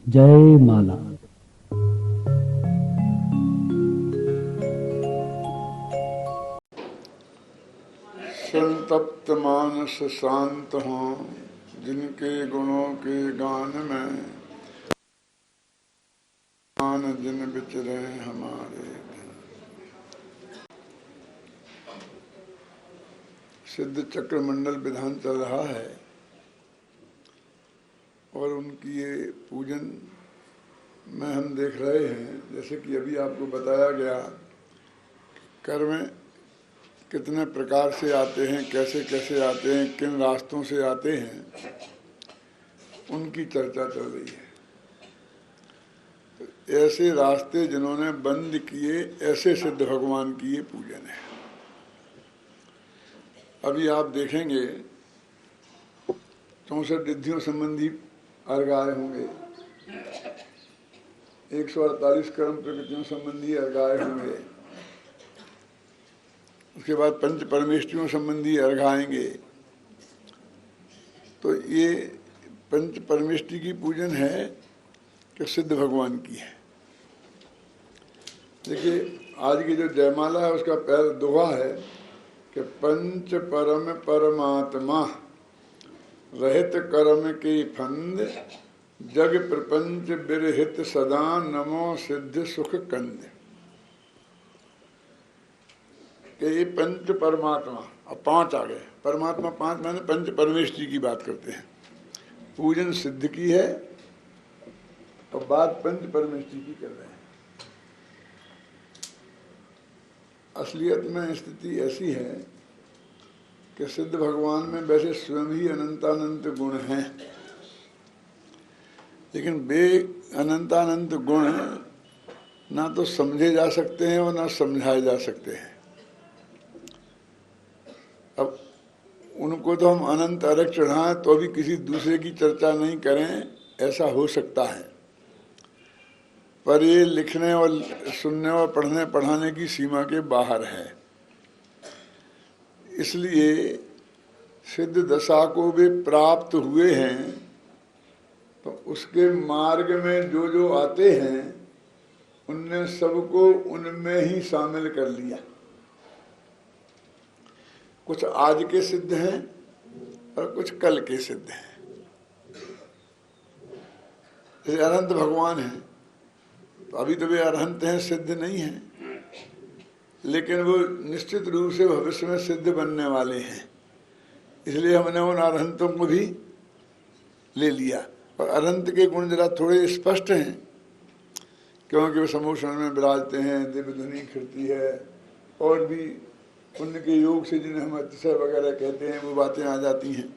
जय माला। संतप्त मानस शांत हों, जिनके गुणों के गान में मान जिन विचरे हमारे। सिद्ध चक्र मंडल विधान चल रहा है और उनकी ये पूजन में हम देख रहे हैं। जैसे कि अभी आपको बताया गया, कर्म कितने प्रकार से आते हैं, कैसे कैसे आते हैं, किन रास्तों से आते हैं, उनकी चर्चा चल रही है। तो ऐसे रास्ते जिन्होंने बंद किए, ऐसे सिद्ध भगवान की ये पूजन है। अभी आप देखेंगे 64 रिद्धियों संबंधी अर्घ आए होंगे, 148 कर्म प्रकृतियों संबंधी अर्घ आए होंगे, उसके बाद पंच परमेष्ठियों संबंधी अर्घ आएंगे। तो ये पंच परमेष्ठि की पूजन है कि सिद्ध भगवान की है। देखिए, आज की जो जयमाला है उसका पहला दोहा है कि पंच परम परमात्मा रहित कर्म के फंद, जग प्रपंच बिरहित सदा नमो सिद्ध सुख कंद। कि ये पंच परमात्मा, अब 5 आ गए। परमात्मा 5 माने पंच परमेष्ठी की बात करते हैं। पूजन सिद्ध की है और बात पंच परमेष्ठी की कर रहे हैं। असलियत में स्थिति ऐसी है कि सिद्ध भगवान में वैसे स्वयं ही अनंतानंत गुण हैं, लेकिन वे अनंतानंत गुण ना तो समझे जा सकते हैं और ना समझाए जा सकते हैं। अब उनको तो हम अनंत अर्घ चढ़ाएं तो भी किसी दूसरे की चर्चा नहीं करें, ऐसा हो सकता है, पर ये लिखने और सुनने और पढ़ने पढ़ाने की सीमा के बाहर है। इसलिए सिद्ध दशा को वे प्राप्त हुए हैं, तो उसके मार्ग में जो जो आते हैं उनने सबको उनमें ही शामिल कर लिया। कुछ आज के सिद्ध हैं और कुछ कल के सिद्ध हैं। जैसे अनंत भगवान हैं, तो अभी तो वे अरहंत हैं, सिद्ध नहीं हैं, लेकिन वो निश्चित रूप से भविष्य में सिद्ध बनने वाले हैं। इसलिए हमने उन अरहंतों को भी ले लिया। और अरहंत के गुण जरा थोड़े स्पष्ट हैं, क्योंकि वो समूषण में विराजते हैं, दिव्य ध्वनि खिड़ती है, और भी पुण्य के योग से जिन्हें हम अतिशय वगैरह कहते हैं वो बातें आ जाती हैं।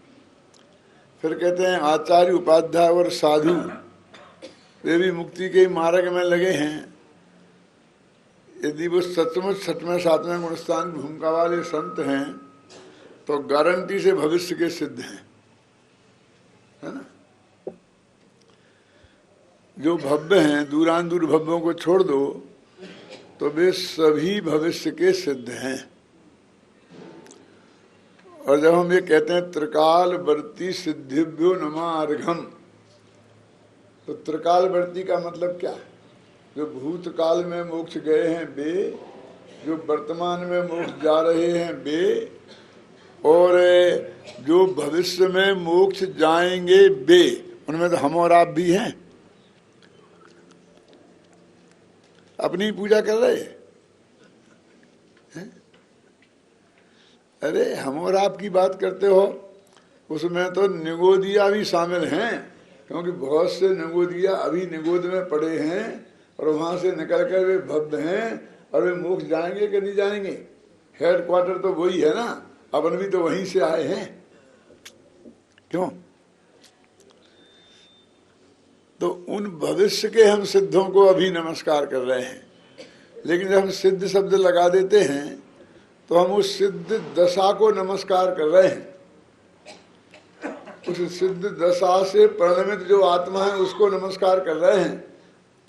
फिर कहते हैं आचार्य उपाध्याय और साधु वे भी मुक्ति के मार्ग में लगे हैं। यदि वो सचमुच 6वें 7वें गुणस्थान की भूमिका वाले संत हैं तो गारंटी से भविष्य के सिद्ध हैं, है ना। जो भव्य हैं, दूरान दूर भव्यों को छोड़ दो तो वे सभी भविष्य के सिद्ध हैं। और जब हम ये कहते हैं त्रिकाल वर्ती सिद्धिभ्यो नमार्घम, तो त्रिकाल वर्ती का मतलब क्या है? जो भूतकाल में मोक्ष गए हैं वे, जो वर्तमान में मोक्ष जा रहे हैं वे, और जो भविष्य में मोक्ष जाएंगे वे। उनमें तो हम और आप भी हैं। अपनी पूजा कर रहे हैं? अरे हम और आप की बात करते हो, उसमें तो निगोदिया भी शामिल हैं, क्योंकि बहुत से निगोदिया अभी निगोद में पड़े हैं और वहां से निकल कर वे भव्य हैं, और वे मोक्ष जाएंगे कि नहीं जाएंगे? हेड क्वार्टर तो वही है ना, अपन भी तो वहीं से आए हैं। क्यों? तो उन भविष्य के हम सिद्धों को अभी नमस्कार कर रहे हैं। लेकिन जब हम सिद्ध शब्द लगा देते हैं तो हम उस सिद्ध दशा को नमस्कार कर रहे हैं। उस सिद्ध दशा से परिणमित जो आत्मा है उसको नमस्कार कर रहे हैं।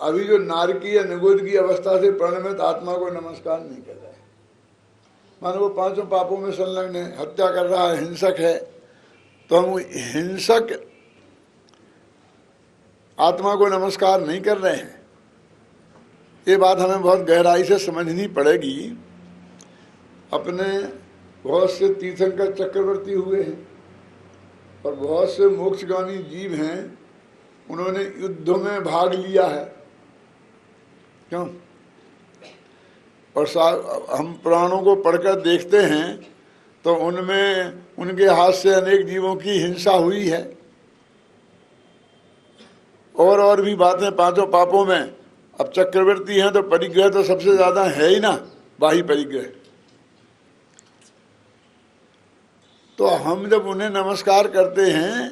अभी जो नारकी या निगोद की अवस्था से परिणमित आत्मा को नमस्कार नहीं कर रहे हैं। मानो वो 5 पापों में संलग्न है, हत्या कर रहा है, हिंसक है, तो हम हिंसक आत्मा को नमस्कार नहीं कर रहे हैं। ये बात हमें बहुत गहराई से समझनी पड़ेगी। अपने बहुत से तीर्थंकर चक्रवर्ती हुए हैं और बहुत से मोक्षगामी जीव हैं, उन्होंने युद्धों में भाग लिया है। क्यों? और हम पुराणों को पढ़कर देखते हैं तो उनमें उनके हाथ से अनेक जीवों की हिंसा हुई है। और भी बातें पांचों पापों में। अब चक्रवर्ती हैं तो परिग्रह तो सबसे ज्यादा है ही ना, बाही परिग्रह। तो हम जब उन्हें नमस्कार करते हैं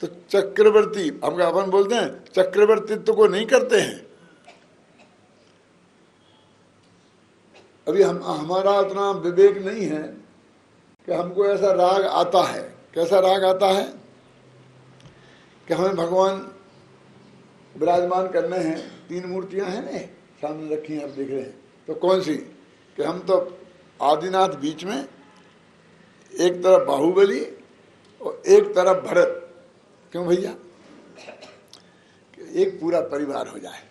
तो चक्रवर्ती, हम अपन बोलते हैं चक्रवर्तित्व को नहीं करते हैं। अभी हमारा उतना विवेक नहीं है कि हमको ऐसा राग आता है। कैसा राग आता है कि हमें भगवान विराजमान करने हैं। 3 मूर्तियां हैं ना सामने रखी हैं, आप देख रहे हैं। तो कौन सी? कि हम तो आदिनाथ बीच में, एक तरफ बाहुबली और एक तरफ भरत। क्यों भैया? एक पूरा परिवार हो जाए।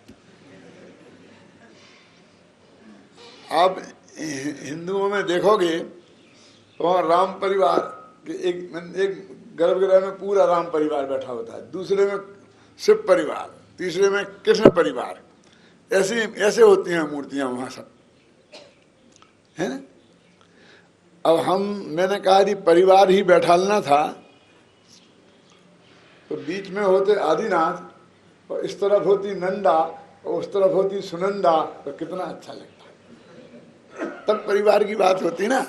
आप हिंदुओं में देखोगे तो वहाँ राम परिवार के एक गर्भगृह में पूरा राम परिवार बैठा होता है, दूसरे में शिव परिवार, तीसरे में कृष्ण परिवार। ऐसे होती हैं मूर्तियां वहां सब, है ना। अब मैंने कहा कि परिवार ही बैठालना था तो बीच में होते आदिनाथ और इस तरफ होती नंदा और उस तरफ होती सुनंदा, तो कितना अच्छा लगता। तब परिवार की बात होती ना।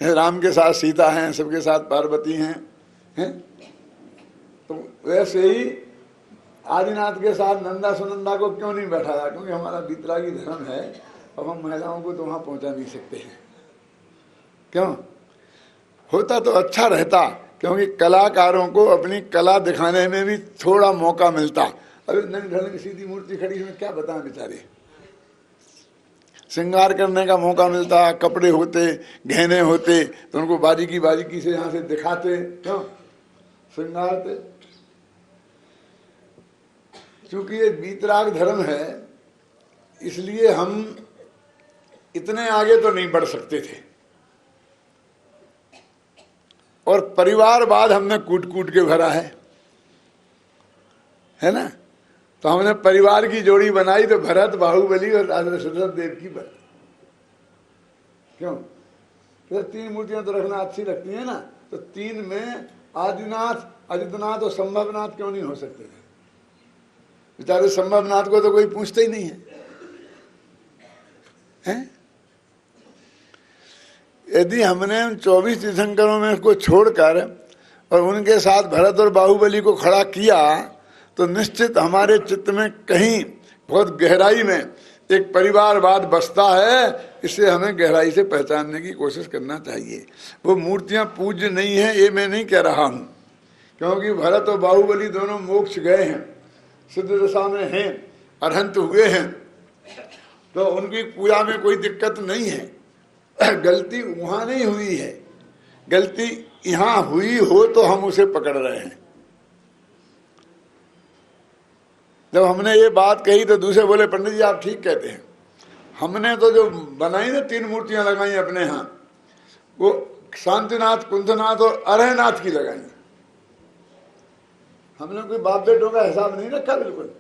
राम के साथ सीता हैं, सबके साथ पार्वती हैं, तो वैसे ही आदिनाथ के साथ नंदा सुनंदा को क्यों नहीं बैठाया? क्योंकि हमारा बीतरागी धर्म है, अब हम महिलाओं को तो वहां पहुंचा नहीं सकते हैं। क्यों? होता तो अच्छा रहता, क्योंकि कलाकारों को अपनी कला दिखाने में भी थोड़ा मौका मिलता। अभी नंग ढंग सीधी मूर्ति खड़ी है, क्या बताएं बेचारे। श्रृंगार करने का मौका मिलता, कपड़े होते, गहने होते, तो उनको बारीकी से यहाँ से दिखाते, क्यों श्रृंगारते। क्योंकि ये बीतराग धर्म है, इसलिए हम इतने आगे तो नहीं बढ़ सकते थे। और परिवारवाद हमने कूट कूट के भरा है ना। तो हमने परिवार की जोड़ी बनाई तो भरत, बाहुबली और राजा सुदर्शन देव की बनी। क्यों? तो 3 मूर्तियां तो रखना अच्छी लगती है ना। तो 3 में आदिनाथ, आदित्यनाथ और संभवनाथ क्यों नहीं हो सकते थे? बेचारे संभवनाथ को तो कोई पूछता ही नहीं है? यदि हमने उन 24 तीर्थंकरों में उसको छोड़कर और उनके साथ भरत और बाहुबली को खड़ा किया तो निश्चित हमारे चित्त में कहीं बहुत गहराई में एक परिवारवाद बसता है। इसे हमें गहराई से पहचानने की कोशिश करना चाहिए। वो मूर्तियां पूज्य नहीं है ये मैं नहीं कह रहा हूं, क्योंकि भरत और बाहुबली दोनों मोक्ष गए हैं, सिद्ध दशा में हैं, अरहंत हुए हैं, तो उनकी पूजा में कोई दिक्कत नहीं है। गलती वहां नहीं हुई है, गलती यहां हुई हो तो हम उसे पकड़ रहे हैं। जब हमने ये बात कही तो दूसरे बोले पंडित जी आप ठीक कहते हैं, हमने तो जो बनाई ना 3 मूर्तियां लगाई अपने यहाँ, वो शांतिनाथ, कुंथनाथ और अरहनाथ की लगाई। हमने कोई बाप बेटों का हिसाब नहीं रखा बिल्कुल।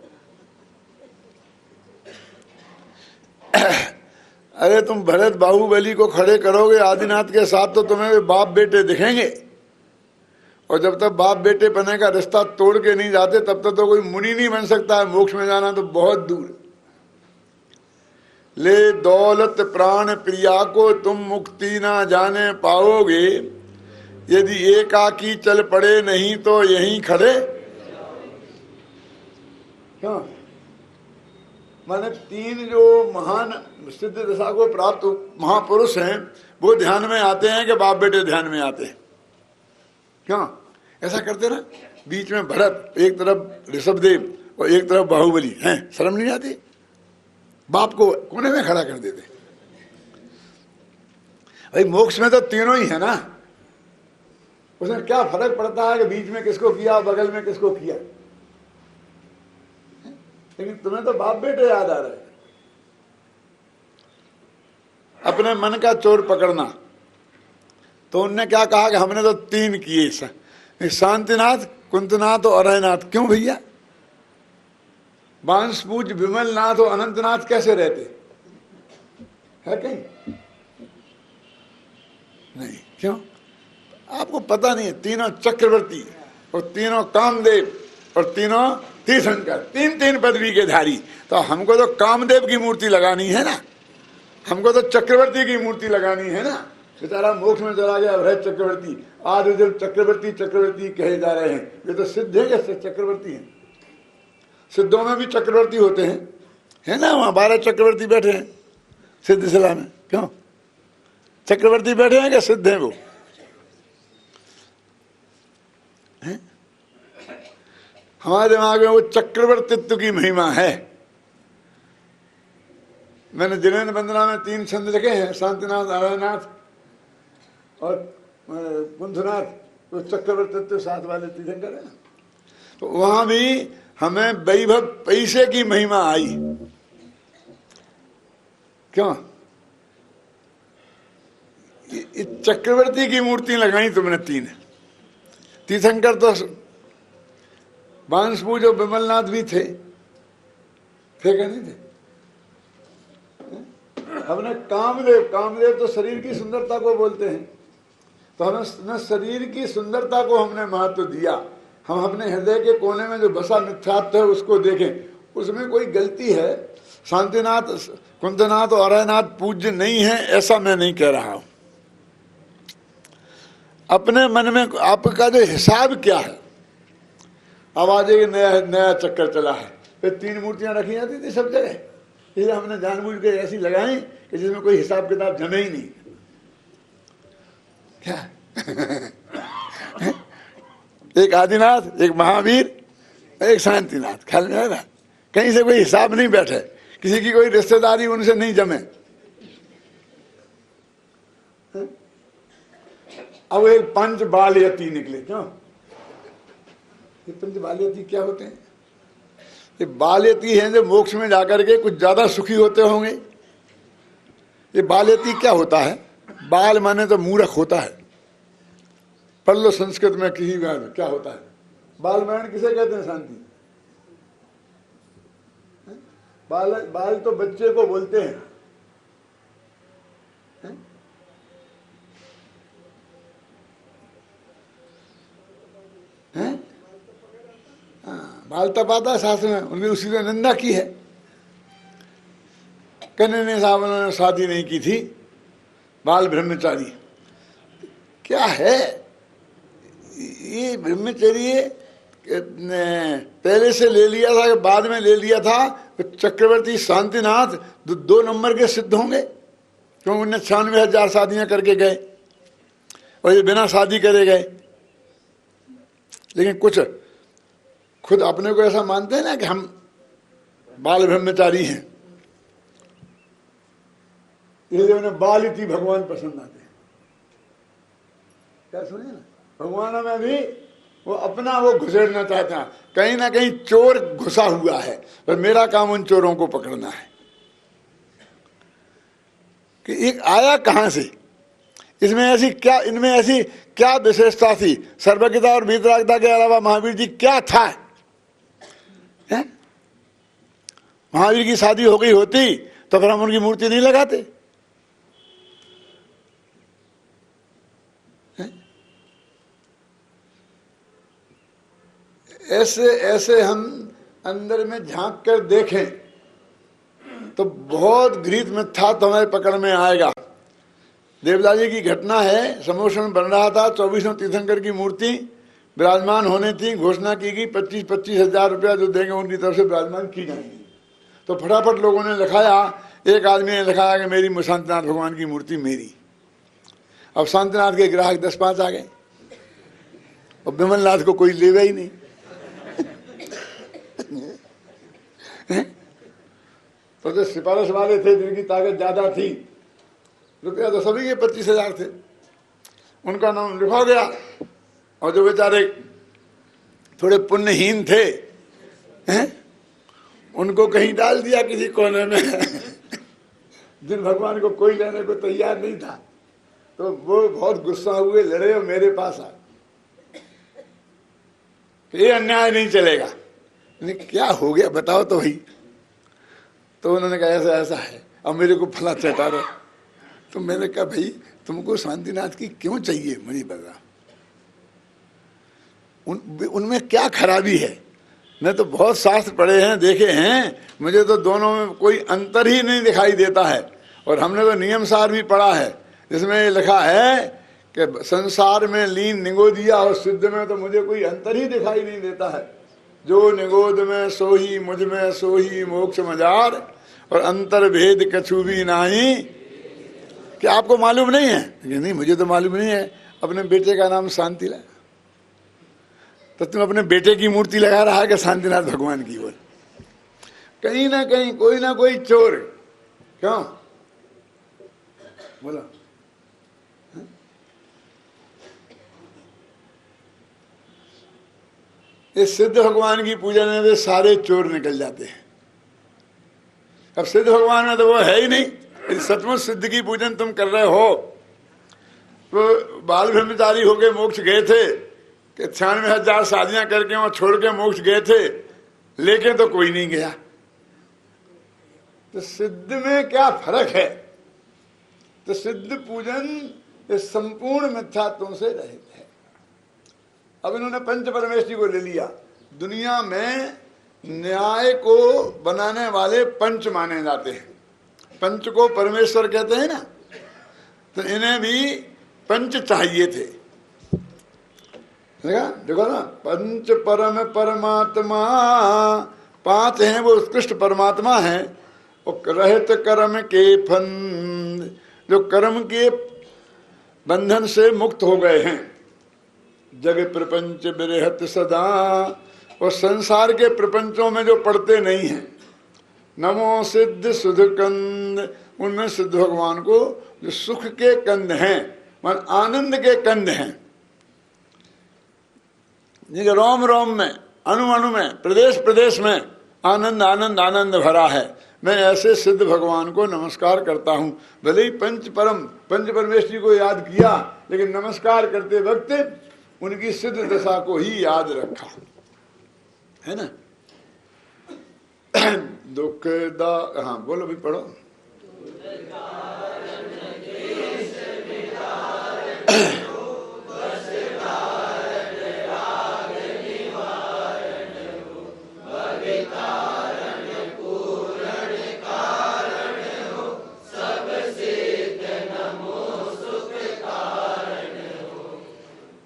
अरे तुम भरत बाहुबली को खड़े करोगे आदिनाथ के साथ तो तुम्हें वे बाप बेटे दिखेंगे, और जब तक बाप बेटे पने का रिश्ता तोड़ के नहीं जाते तब तक तो कोई मुनि नहीं बन सकता है। मोक्ष में जाना तो बहुत दूर। ले दौलत प्राण प्रिया को तुम मुक्ति ना जाने पाओगे, यदि एकाकी चल पड़े नहीं तो यहीं खड़े। क्यों? माने 3 जो महान सिद्ध दशा को प्राप्त महापुरुष हैं वो ध्यान में आते हैं कि बाप बेटे ध्यान में आते हैं। क्यों ऐसा करते ना? बीच में भरत, एक तरफ ऋषभदेव और एक तरफ बाहुबली हैं, शर्म नहीं आती? बाप को कोने में खड़ा कर देते। भाई मोक्ष में तो तीनों ही है ना, उसमें क्या फर्क पड़ता है कि बीच में किसको किया, बगल में किसको किया। लेकिन तुम्हें तो बाप बेटे याद आ रहे। अपने मन का चोर पकड़ना, तो उनने क्या कहा कि हमने तो 3 किए, शांतिनाथ, कुंतनाथ और अरयनाथ। क्यों भैया? बांसपूज, विमलनाथ और अनंतनाथ कैसे रहते है? कहीं नहीं। क्यों? आपको पता नहीं है। तीनों चक्रवर्ती और तीनों कामदेव और तीनों तीर्थंकर, 3 पदवी के धारी। तो हमको तो कामदेव की मूर्ति लगानी है ना, हमको तो चक्रवर्ती की मूर्ति लगानी है ना। बेचारा मोक्ष में चला गया भरत चक्रवर्ती, आज जब चक्रवर्ती चक्रवर्ती कहे जा रहे हैं। ये तो सिद्ध है या चक्रवर्ती है? सिद्धों में भी चक्रवर्ती होते हैं, है ना। वहां 12 चक्रवर्ती बैठे हैं सिद्ध शिला में। क्यों? चक्रवर्ती बैठे हैं क्या सिद्ध हैं वो? है? हमारे दिमाग में वो चक्रवर्तित्व की महिमा है। मैंने जिनेन्द्र वंदना में 3 छंद लिखे हैं, शांतिनाथ, अरयनाथ और कुंथनाथ। तो चक्रवर्तित्व साथ वाले तीर्थंकर है ना। तो वहां भी हमें वैभव पैसे की महिमा आई। क्यों? चक्रवर्ती की मूर्ति लगाई तुमने 3। तीर्थंकर तो बांसपूज और विमलनाथ भी थे क्या? नहीं थे। हमने कामदेव, कामदेव तो शरीर की सुंदरता को बोलते हैं। तो हमें शरीर की सुंदरता को हमने महत्व दिया। हम अपने हृदय के कोने में जो बसा मिथ्यात्व है उसको देखें, उसमें कोई गलती है। शांतिनाथ, कुंतनाथ और अरयनाथ पूज्य नहीं है ऐसा मैं नहीं कह रहा हूं। अपने मन में आपका जो हिसाब क्या है। अब आज एक नया चक्कर चला है, फिर 3 मूर्तियां रखी जाती थी सब जगह, इसलिए हमने जानबूझ के ऐसी लगाई कि जिसमें कोई हिसाब किताब जमे ही नहीं। क्या? एक आदिनाथ, एक महावीर, एक शांतिनाथ। ख्याल में है ना? कहीं से कोई हिसाब नहीं बैठे, किसी की कोई रिश्तेदारी उनसे नहीं जमे। अब एक पंच बालयती निकले। क्यों? ये पंच बालयती क्या होते हैं? ये बालयती हैं जो मोक्ष में जाकर के कुछ ज्यादा सुखी होते होंगे। ये बालयती क्या होता है? बाल माने तो मूर्ख होता है। पढ़ लो संस्कृत में किसी बार क्या होता है। बाल मरण किसे कहते हैं? शांति। बाल, बाल तो बच्चे को बोलते हैं। हैं? हाँ, बाल तपाता शास्त्र में, उन्होंने उसी ने निंदा की है। कन्हैया साहब उन्होंने शादी नहीं की थी, बाल ब्रह्मचारी। क्या है ये ब्रह्मचर्य? पहले से ले लिया था, बाद में ले लिया था। तो चक्रवर्ती शांतिनाथ 2 नंबर के सिद्ध होंगे, क्योंकि उन्हें 96,000 शादियां करके गए और ये बिना शादी करे गए। लेकिन कुछ खुद अपने को ऐसा मानते हैं ना कि हम बाल ब्रह्मचारी हैं, इसलिए उन्हें बाल इति भगवान पसंद आते हैं। क्या सुनिए ना, भगवान में भी वो अपना वो घुसेड़ना चाहते हैं। कहीं ना कहीं चोर घुसा हुआ है, पर मेरा काम उन चोरों को पकड़ना है कि एक आया कहां से, इसमें ऐसी क्या, इनमें ऐसी क्या विशेषता थी। सर्वज्ञता और वीतरागता के अलावा महावीर जी क्या था? है? महावीर की शादी हो गई होती तो फिर हम उनकी मूर्ति नहीं लगाते। ऐसे ऐसे हम अंदर में झांक कर देखें तो बहुत घृत मिथ्या तो हमारे पकड़ में आएगा। देवदास जी की घटना है, समोषण बन रहा था, 24 तीर्थंकर की मूर्ति विराजमान होने थी। घोषणा की गई 25-25 हजार रुपया जो देंगे उनकी तरफ से विराजमान की जाएंगी। तो फटाफट लोगों ने लिखाया, एक आदमी ने लिखाया कि मेरी शांतिनाथ भगवान की मूर्ति मेरी। अब शांतिनाथ के ग्राहक 10-5 आ गए और विमलनाथ को कोई लेगा ही नहीं। तो जो सिफारिश वाले थे जिनकी ताकत ज्यादा थी, रुपया तो सभी के 25,000 थे, उनका नाम लिखा गया और जो बेचारे थोड़े पुण्यहीन थे हैं, उनको कहीं डाल दिया किसी कोने में जिन भगवान को कोई लेने को तैयार नहीं था, तो वो बहुत गुस्सा हुए, लड़े और मेरे पास आए, ये अन्याय नहीं चलेगा। क्या हो गया बताओ तो भाई। तो उन्होंने कहा ऐसा ऐसा है, अब मेरे को फला चटा रहे। तो मैंने कहा भाई तुमको शांतिनाथ की क्यों चाहिए, मुझे बता, उनमें क्या खराबी है? मैं तो बहुत शास्त्र पढ़े हैं, देखे हैं, मुझे तो दोनों में कोई अंतर ही नहीं दिखाई देता है। और हमने तो नियम सार भी पढ़ा है, जिसमें लिखा है कि संसार में लीन निगोदिया और सिद्ध में तो मुझे कोई अंतर ही दिखाई नहीं देता है। जो निगोद में सोही, मुझ में सोही मोक्ष मजार, और अंतर भेद कछु भी नाही। क्या आपको मालूम नहीं है? नहीं मुझे तो मालूम नहीं है। अपने बेटे का नाम शांतिलाल, तो तुम अपने बेटे की मूर्ति लगा रहा है कि शांतिनाथ भगवान की ओर? कहीं ना कहीं कोई ना कोई चोर, क्यों बोला? इस सिद्ध भगवान की पूजा में वे सारे चोर निकल जाते हैं। अब सिद्ध भगवान में तो वो है ही नहीं। सचमुच सिद्ध की पूजन तुम कर रहे हो, तो बाल ब्रह्मचारी होके मोक्ष गए थे कि 96,000 शादियां करके वहां छोड़ के मोक्ष गए थे, लेके तो कोई नहीं गया। तो सिद्ध में क्या फर्क है? तो सिद्ध पूजन इस संपूर्ण मिथ्यात्वों से रहित है। अब इन्होंने पंच परमेश्वरी को ले लिया। दुनिया में न्याय को बनाने वाले पंच माने जाते हैं। पंच को परमेश्वर कहते हैं ना, तो इन्हें भी पंच चाहिए थे। देखो ना, पंच परम परमात्मा, 5 हैं वो उत्कृष्ट परमात्मा हैं। और रहित कर्म के फंद, जो कर्म के बंधन से मुक्त हो गए हैं। जग प्रपंच बिरहत सदा, और संसार के प्रपंचों में जो पड़ते नहीं हैं। नमो सिद्ध सुध कंद, उनमें सिद्ध भगवान को जो सुख के कंद हैं, मान आनंद के कंद हैं, जो रोम रोम में, अणु अणु में, प्रदेश प्रदेश में आनंद आनंद आनंद भरा है। मैं ऐसे सिद्ध भगवान को नमस्कार करता हूँ। भले ही पंच परमेश्वरी को याद किया, लेकिन नमस्कार करते वक्त उनकी सिद्ध दशा को ही याद रखा, है ना। दुख दा, हाँ बोलो भी पढ़ो।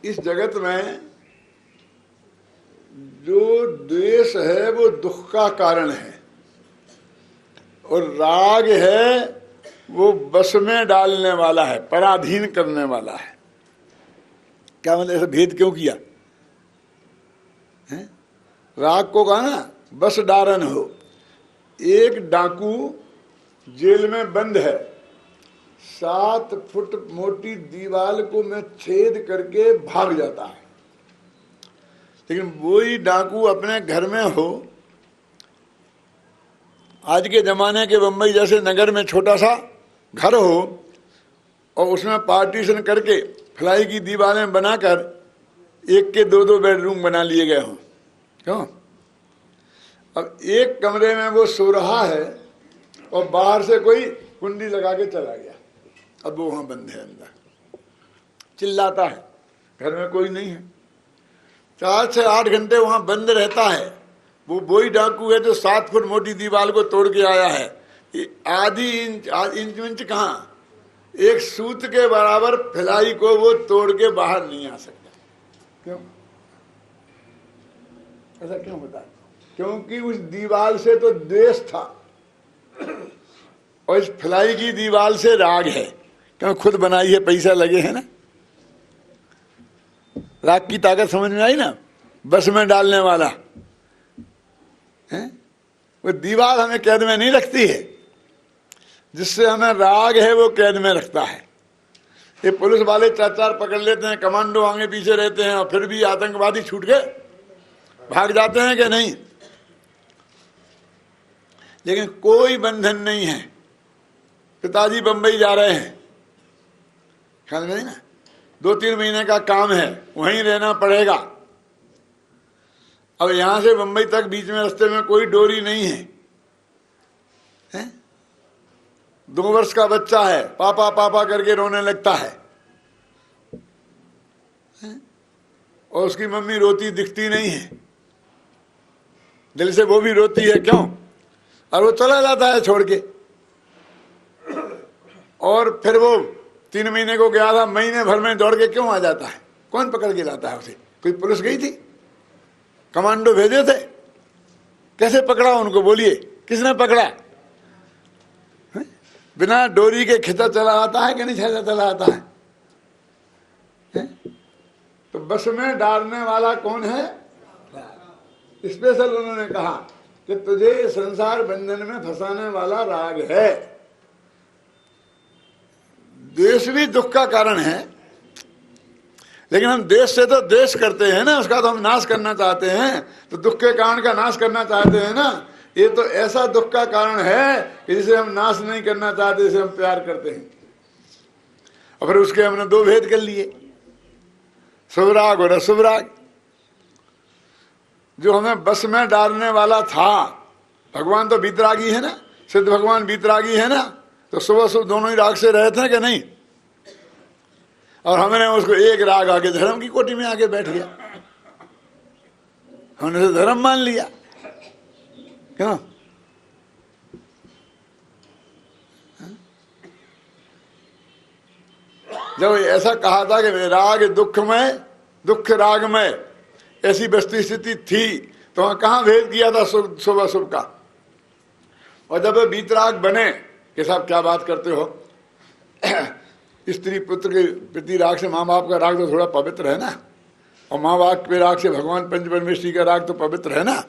इस जगत में जो द्वेष है वो दुख का कारण है, और राग है वो बस में डालने वाला है, पराधीन करने वाला है। क्या मतलब, ऐसा भेद क्यों किया है? राग को कहा ना बस डारन हो। एक डाकू जेल में बंद है, 7 फुट मोटी दीवार को मैं छेद करके भाग जाता है। लेकिन वही डाकू अपने घर में हो, आज के जमाने के बंबई जैसे नगर में छोटा सा घर हो, और उसमें पार्टीशन करके फ्लाई की दीवारें बनाकर 1 के 2 बेडरूम बना लिए गए हों। क्यों? अब एक कमरे में वो सो रहा है और बाहर से कोई कुंडी लगा के चला गया, अब वो वहां बंद है, अंदर चिल्लाता है, घर में कोई नहीं है, 4 से 8 घंटे वहां बंद रहता है। वो वही डाकू है जो 7 फुट मोटी दीवार को तोड़ के आया है। आधी इंच कहाँ, एक सूत के बराबर फिलाई को वो तोड़ के बाहर नहीं आ सकता। क्यों ऐसा क्यों होता है? क्योंकि उस दीवार से तो द्वेष था, और इस फिलाई की दीवार से राग है। क्यों? खुद बनाई है, पैसा लगे है ना। राग की ताकत समझ में आई ना, बस में डालने वाला है। वो दीवार हमें कैद में नहीं रखती है, जिससे हमें राग है वो कैद में रखता है। ये पुलिस वाले चार चार पकड़ लेते हैं, कमांडो आगे पीछे रहते हैं, और फिर भी आतंकवादी छूट के भाग जाते हैं कि नहीं? लेकिन कोई बंधन नहीं है। पिताजी बंबई जा रहे हैं, ख्याल नहीं ना, 2-3 महीने का काम है, वहीं रहना पड़ेगा। अब यहां से बंबई तक बीच में रास्ते में कोई डोरी नहीं है, 2 वर्ष का बच्चा है, पापा पापा करके रोने लगता है, और उसकी मम्मी रोती दिखती नहीं है, दिल से वो भी रोती है, क्यों? और वो चला जाता है छोड़ के। और फिर वो 3 महीने को गया था, महीने भर में दौड़ के क्यों आ जाता है? कौन पकड़ के लाता है उसे? कोई पुलिस गई थी? कमांडो भेजे थे? कैसे पकड़ा उनको? बोलिए, किसने पकड़ा? बिना डोरी के खिंचा चला आता है कि नहीं खिंचा चला आता है? तो बस में डालने वाला कौन है? स्पेशल उन्होंने कहा कि तुझे संसार बंधन में फंसाने वाला राग है। द्वेष भी दुख का कारण है, लेकिन हम देश से तो देश करते हैं ना, उसका तो हम नाश करना चाहते हैं। तो दुख के कारण का नाश करना चाहते हैं ना, ये तो ऐसा दुख का कारण है कि जिसे हम नाश नहीं करना चाहते, जिसे हम प्यार करते हैं। और फिर उसके हमने 2 भेद कर लिए, शुभराग और अशुभराग। जो हमें बस में डालने वाला था, भगवान तो बीतरागी है ना, सिद्ध भगवान बीतरागी है ना, तो सुबह सुबह दोनों ही राग से रहते हैं कि नहीं? और हमने उसको एक राग आके धर्म की कोटि में आके बैठ गया, हमने तो धर्म मान लिया। क्यों? जब ऐसा कहा था कि राग दुखमय, दुख रागमय, ऐसी वस्तु स्थिति थी, तो वहां कहां भेद किया था शुभ अशुभ का? और जब बीतराग बने कि साहब क्या बात करते हो, स्त्री पुत्र के प्रति राग से माँ बाप का राग तो थोड़ा पवित्र है ना, और माँ बाप के राग से भगवान पंच परमेश्वरी का राग तो पवित्र है ना।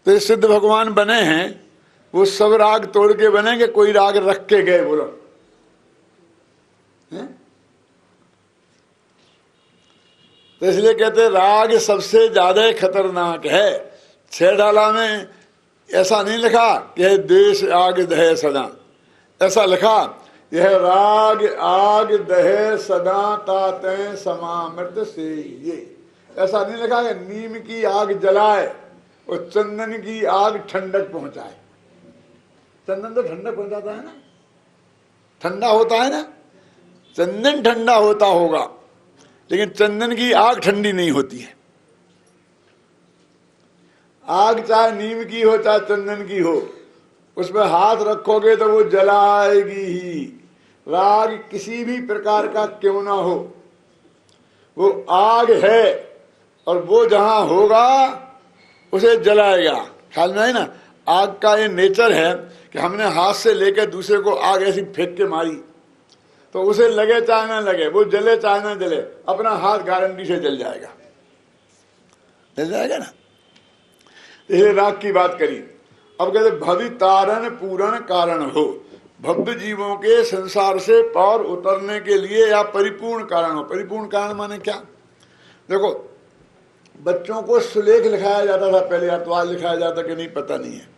तो ये सिद्ध भगवान बने हैं, वो सब राग तोड़ के बनेंगे, कोई राग रख के गए? बोलो, तो इसलिए कहते राग सबसे ज्यादा खतरनाक है। 6 डाला में ऐसा नहीं लिखा कि द्वेष आग दहे सदा, ऐसा लिखा यह राग आग दहे सदा ताते समामृत से ये। ऐसा नहीं लिखा कि नीम की आग जलाए और चंदन की आग ठंडक पहुंचाए। चंदन तो ठंडक पहुंचाता है ना, ठंडा होता है ना, चंदन ठंडा होता होगा, लेकिन चंदन की आग ठंडी नहीं होती है। आग चाहे नीम की हो चाहे चंदन की हो, उसमें हाथ रखोगे तो वो जलाएगी ही। राग किसी भी प्रकार का क्यों ना हो, वो आग है, और वो जहां होगा उसे जलाएगा। ख्याल में है ना? आग का ये नेचर है कि हमने हाथ से लेकर दूसरे को आग ऐसी फेंक के मारी, तो उसे लगे चाहे ना लगे, वो जले चाहे ना जले, अपना हाथ गारंटी से जल जाएगा, जल जाएगा ना। ये राग की बात करी। अब कहते भवितारण पूर्ण कारण हो, भव्य जीवों के संसार से पार उतरने के लिए, या परिपूर्ण कारण हो। परिपूर्ण कारण माने क्या? देखो, बच्चों को सुलेख लिखाया जाता था पहले, अर्थवाद लिखाया जाता कि नहीं पता नहीं है।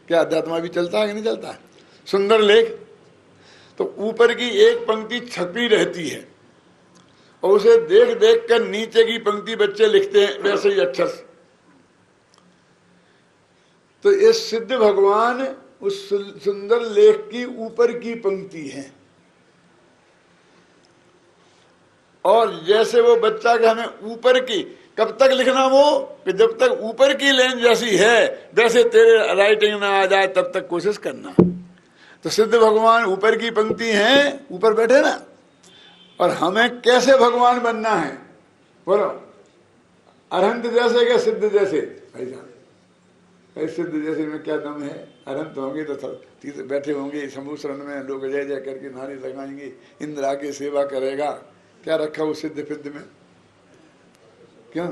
क्या अध्यात्म भी चलता है कि नहीं चलता है? सुंदर लेख, तो ऊपर की एक पंक्ति छपी रहती है, और उसे देख देख कर नीचे की पंक्ति बच्चे लिखते हैं वैसे ही अक्षर से। तो ये सिद्ध भगवान उस सुंदर लेख की ऊपर की पंक्ति है, और जैसे वो बच्चा के हमें ऊपर की, कब तक लिखना वो, कि जब तक ऊपर की लाइन जैसी है वैसे तेरे राइटिंग में आ जाए तब तक कोशिश करना। तो सिद्ध भगवान ऊपर की पंक्ति हैं, ऊपर बैठे ना। और हमें कैसे भगवान बनना है बोलो? अरहंत जैसे क्या सिद्ध जैसे? भाई साहब, सिद्ध जैसे में क्या दम है? अरहंत होंगे तो बैठे होंगे समूह शरण में, लोग जय जय करके नारे लगाएंगे, इंद्र आके सेवा करेगा। क्या रखा वो सिद्ध फिद्ध में? क्यों?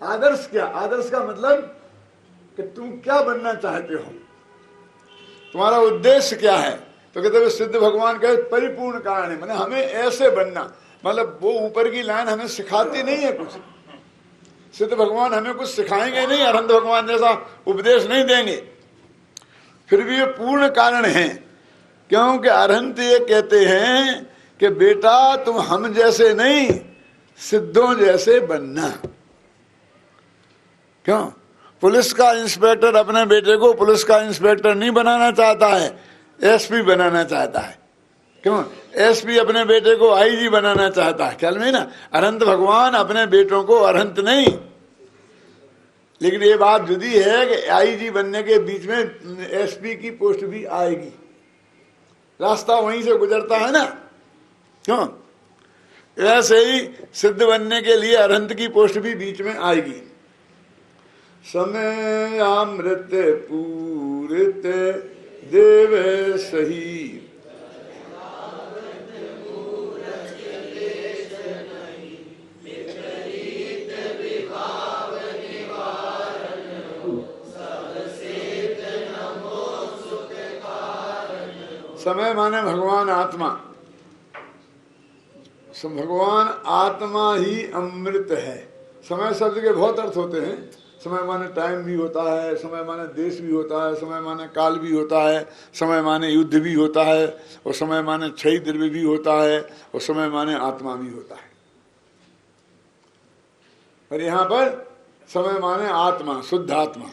आदर्श क्या? आदर्श का मतलब कि तुम क्या बनना चाहते हो, तुम्हारा उद्देश्य क्या है। तो कहते हैं सिद्ध भगवान का परिपूर्ण कारण है, माने हमें ऐसे बनना, मतलब वो ऊपर की लाइन हमें सिखाती नहीं है कुछ। सिद्ध भगवान हमें कुछ सिखाएंगे नहीं, अरहंत भगवान जैसा उपदेश नहीं देंगे, फिर भी ये पूर्ण कारण है। क्योंकि अरहंत ये कहते हैं कि बेटा तुम हम जैसे नहीं सिद्धों जैसे बनना। क्यों? पुलिस का इंस्पेक्टर अपने बेटे को पुलिस का इंस्पेक्टर नहीं बनाना चाहता है, एसपी बनाना चाहता है। क्यों? एसपी अपने बेटे को आईजी बनाना चाहता है। ख्याल में ना, अरहंत भगवान अपने बेटों को अरहंत नहीं, लेकिन ये बात जुदी है कि आईजी बनने के बीच में एसपी की पोस्ट भी आएगी, रास्ता वहीं से गुजरता है ना। क्यों? ऐसे ही सिद्ध बनने के लिए अरहंत की पोस्ट भी बीच में आएगी। समय अमृत पूरित देव सही, समय माने भगवान आत्मा। भगवान आत्मा ही अमृत है। समय शब्द के बहुत अर्थ होते हैं। समय माने टाइम भी होता है, समय माने देश भी होता है, समय माने काल भी होता है, समय माने युद्ध भी होता है, और समय माने क्षय द्रव्य भी होता है, और समय माने आत्मा भी होता है। और यहाँ पर समय माने आत्मा, शुद्ध आत्मा।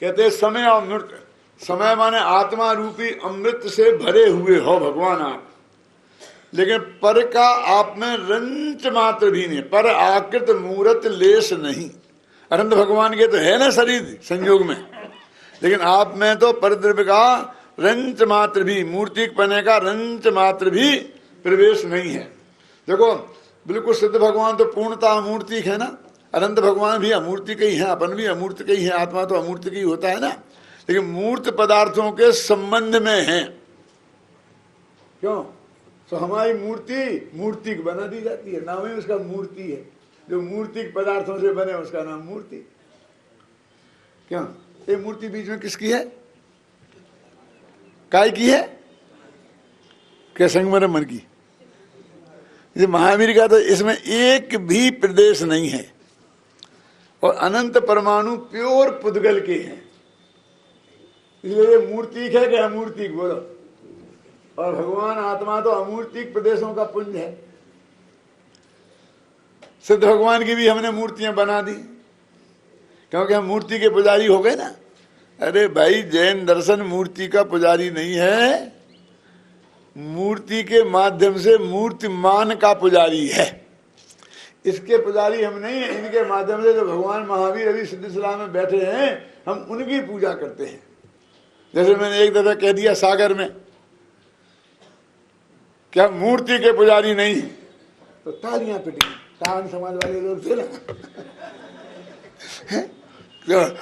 कहते हैं समय और अमृत। समय माने आत्मा रूपी अमृत से भरे हुए हो भगवान आप, लेकिन पर का आप में रंच मात्र भी नहीं, पर आकृत मूर्त लेश नहीं। अनंत भगवान के तो है ना शरीर संयोग में, लेकिन आप में तो परद्रव्य का रंच मात्र भी, मूर्तिक पने का रंच मात्र भी प्रवेश नहीं है। देखो बिल्कुल सिद्ध भगवान तो पूर्णता अमूर्तिक है ना, अनंत भगवान भी अमूर्ति के ही है, अपन भी अमूर्त के ही है, आत्मा तो अमूर्त की होता है ना, लेकिन मूर्त पदार्थों के संबंध में है। क्यों? तो हमारी मूर्ति मूर्तिक बना दी जाती है, नाम ही उसका मूर्ति है। जो मूर्तिक पदार्थों से बने उसका नाम मूर्ति। क्यों? ये मूर्ति बीच में किसकी है? काय की है? क्या संगमरमर की? ये महावीर का तो इसमें एक भी प्रदेश नहीं है, और अनंत परमाणु प्योर पुद्गल के हैं, इसलिए ये मूर्तिक है कि अमूर्तिक बोलो। और भगवान आत्मा तो अमूर्तिक प्रदेशों का पुंज है। सिद्ध भगवान की भी हमने मूर्तियां बना दी, क्योंकि हम मूर्ति के पुजारी हो गए ना। अरे भाई, जैन दर्शन मूर्ति का पुजारी नहीं है, मूर्ति के माध्यम से मूर्तिमान का पुजारी है। इसके पुजारी हम नहीं है, इनके माध्यम से जो भगवान महावीर अभी सिद्धिसला में बैठे हैं, हम उनकी पूजा करते हैं। जैसे मैंने एक दफा कह दिया सागर में, क्या मूर्ति के पुजारी नहीं, तो तालियां पिटी। तान समाज वाले लोग थे ना,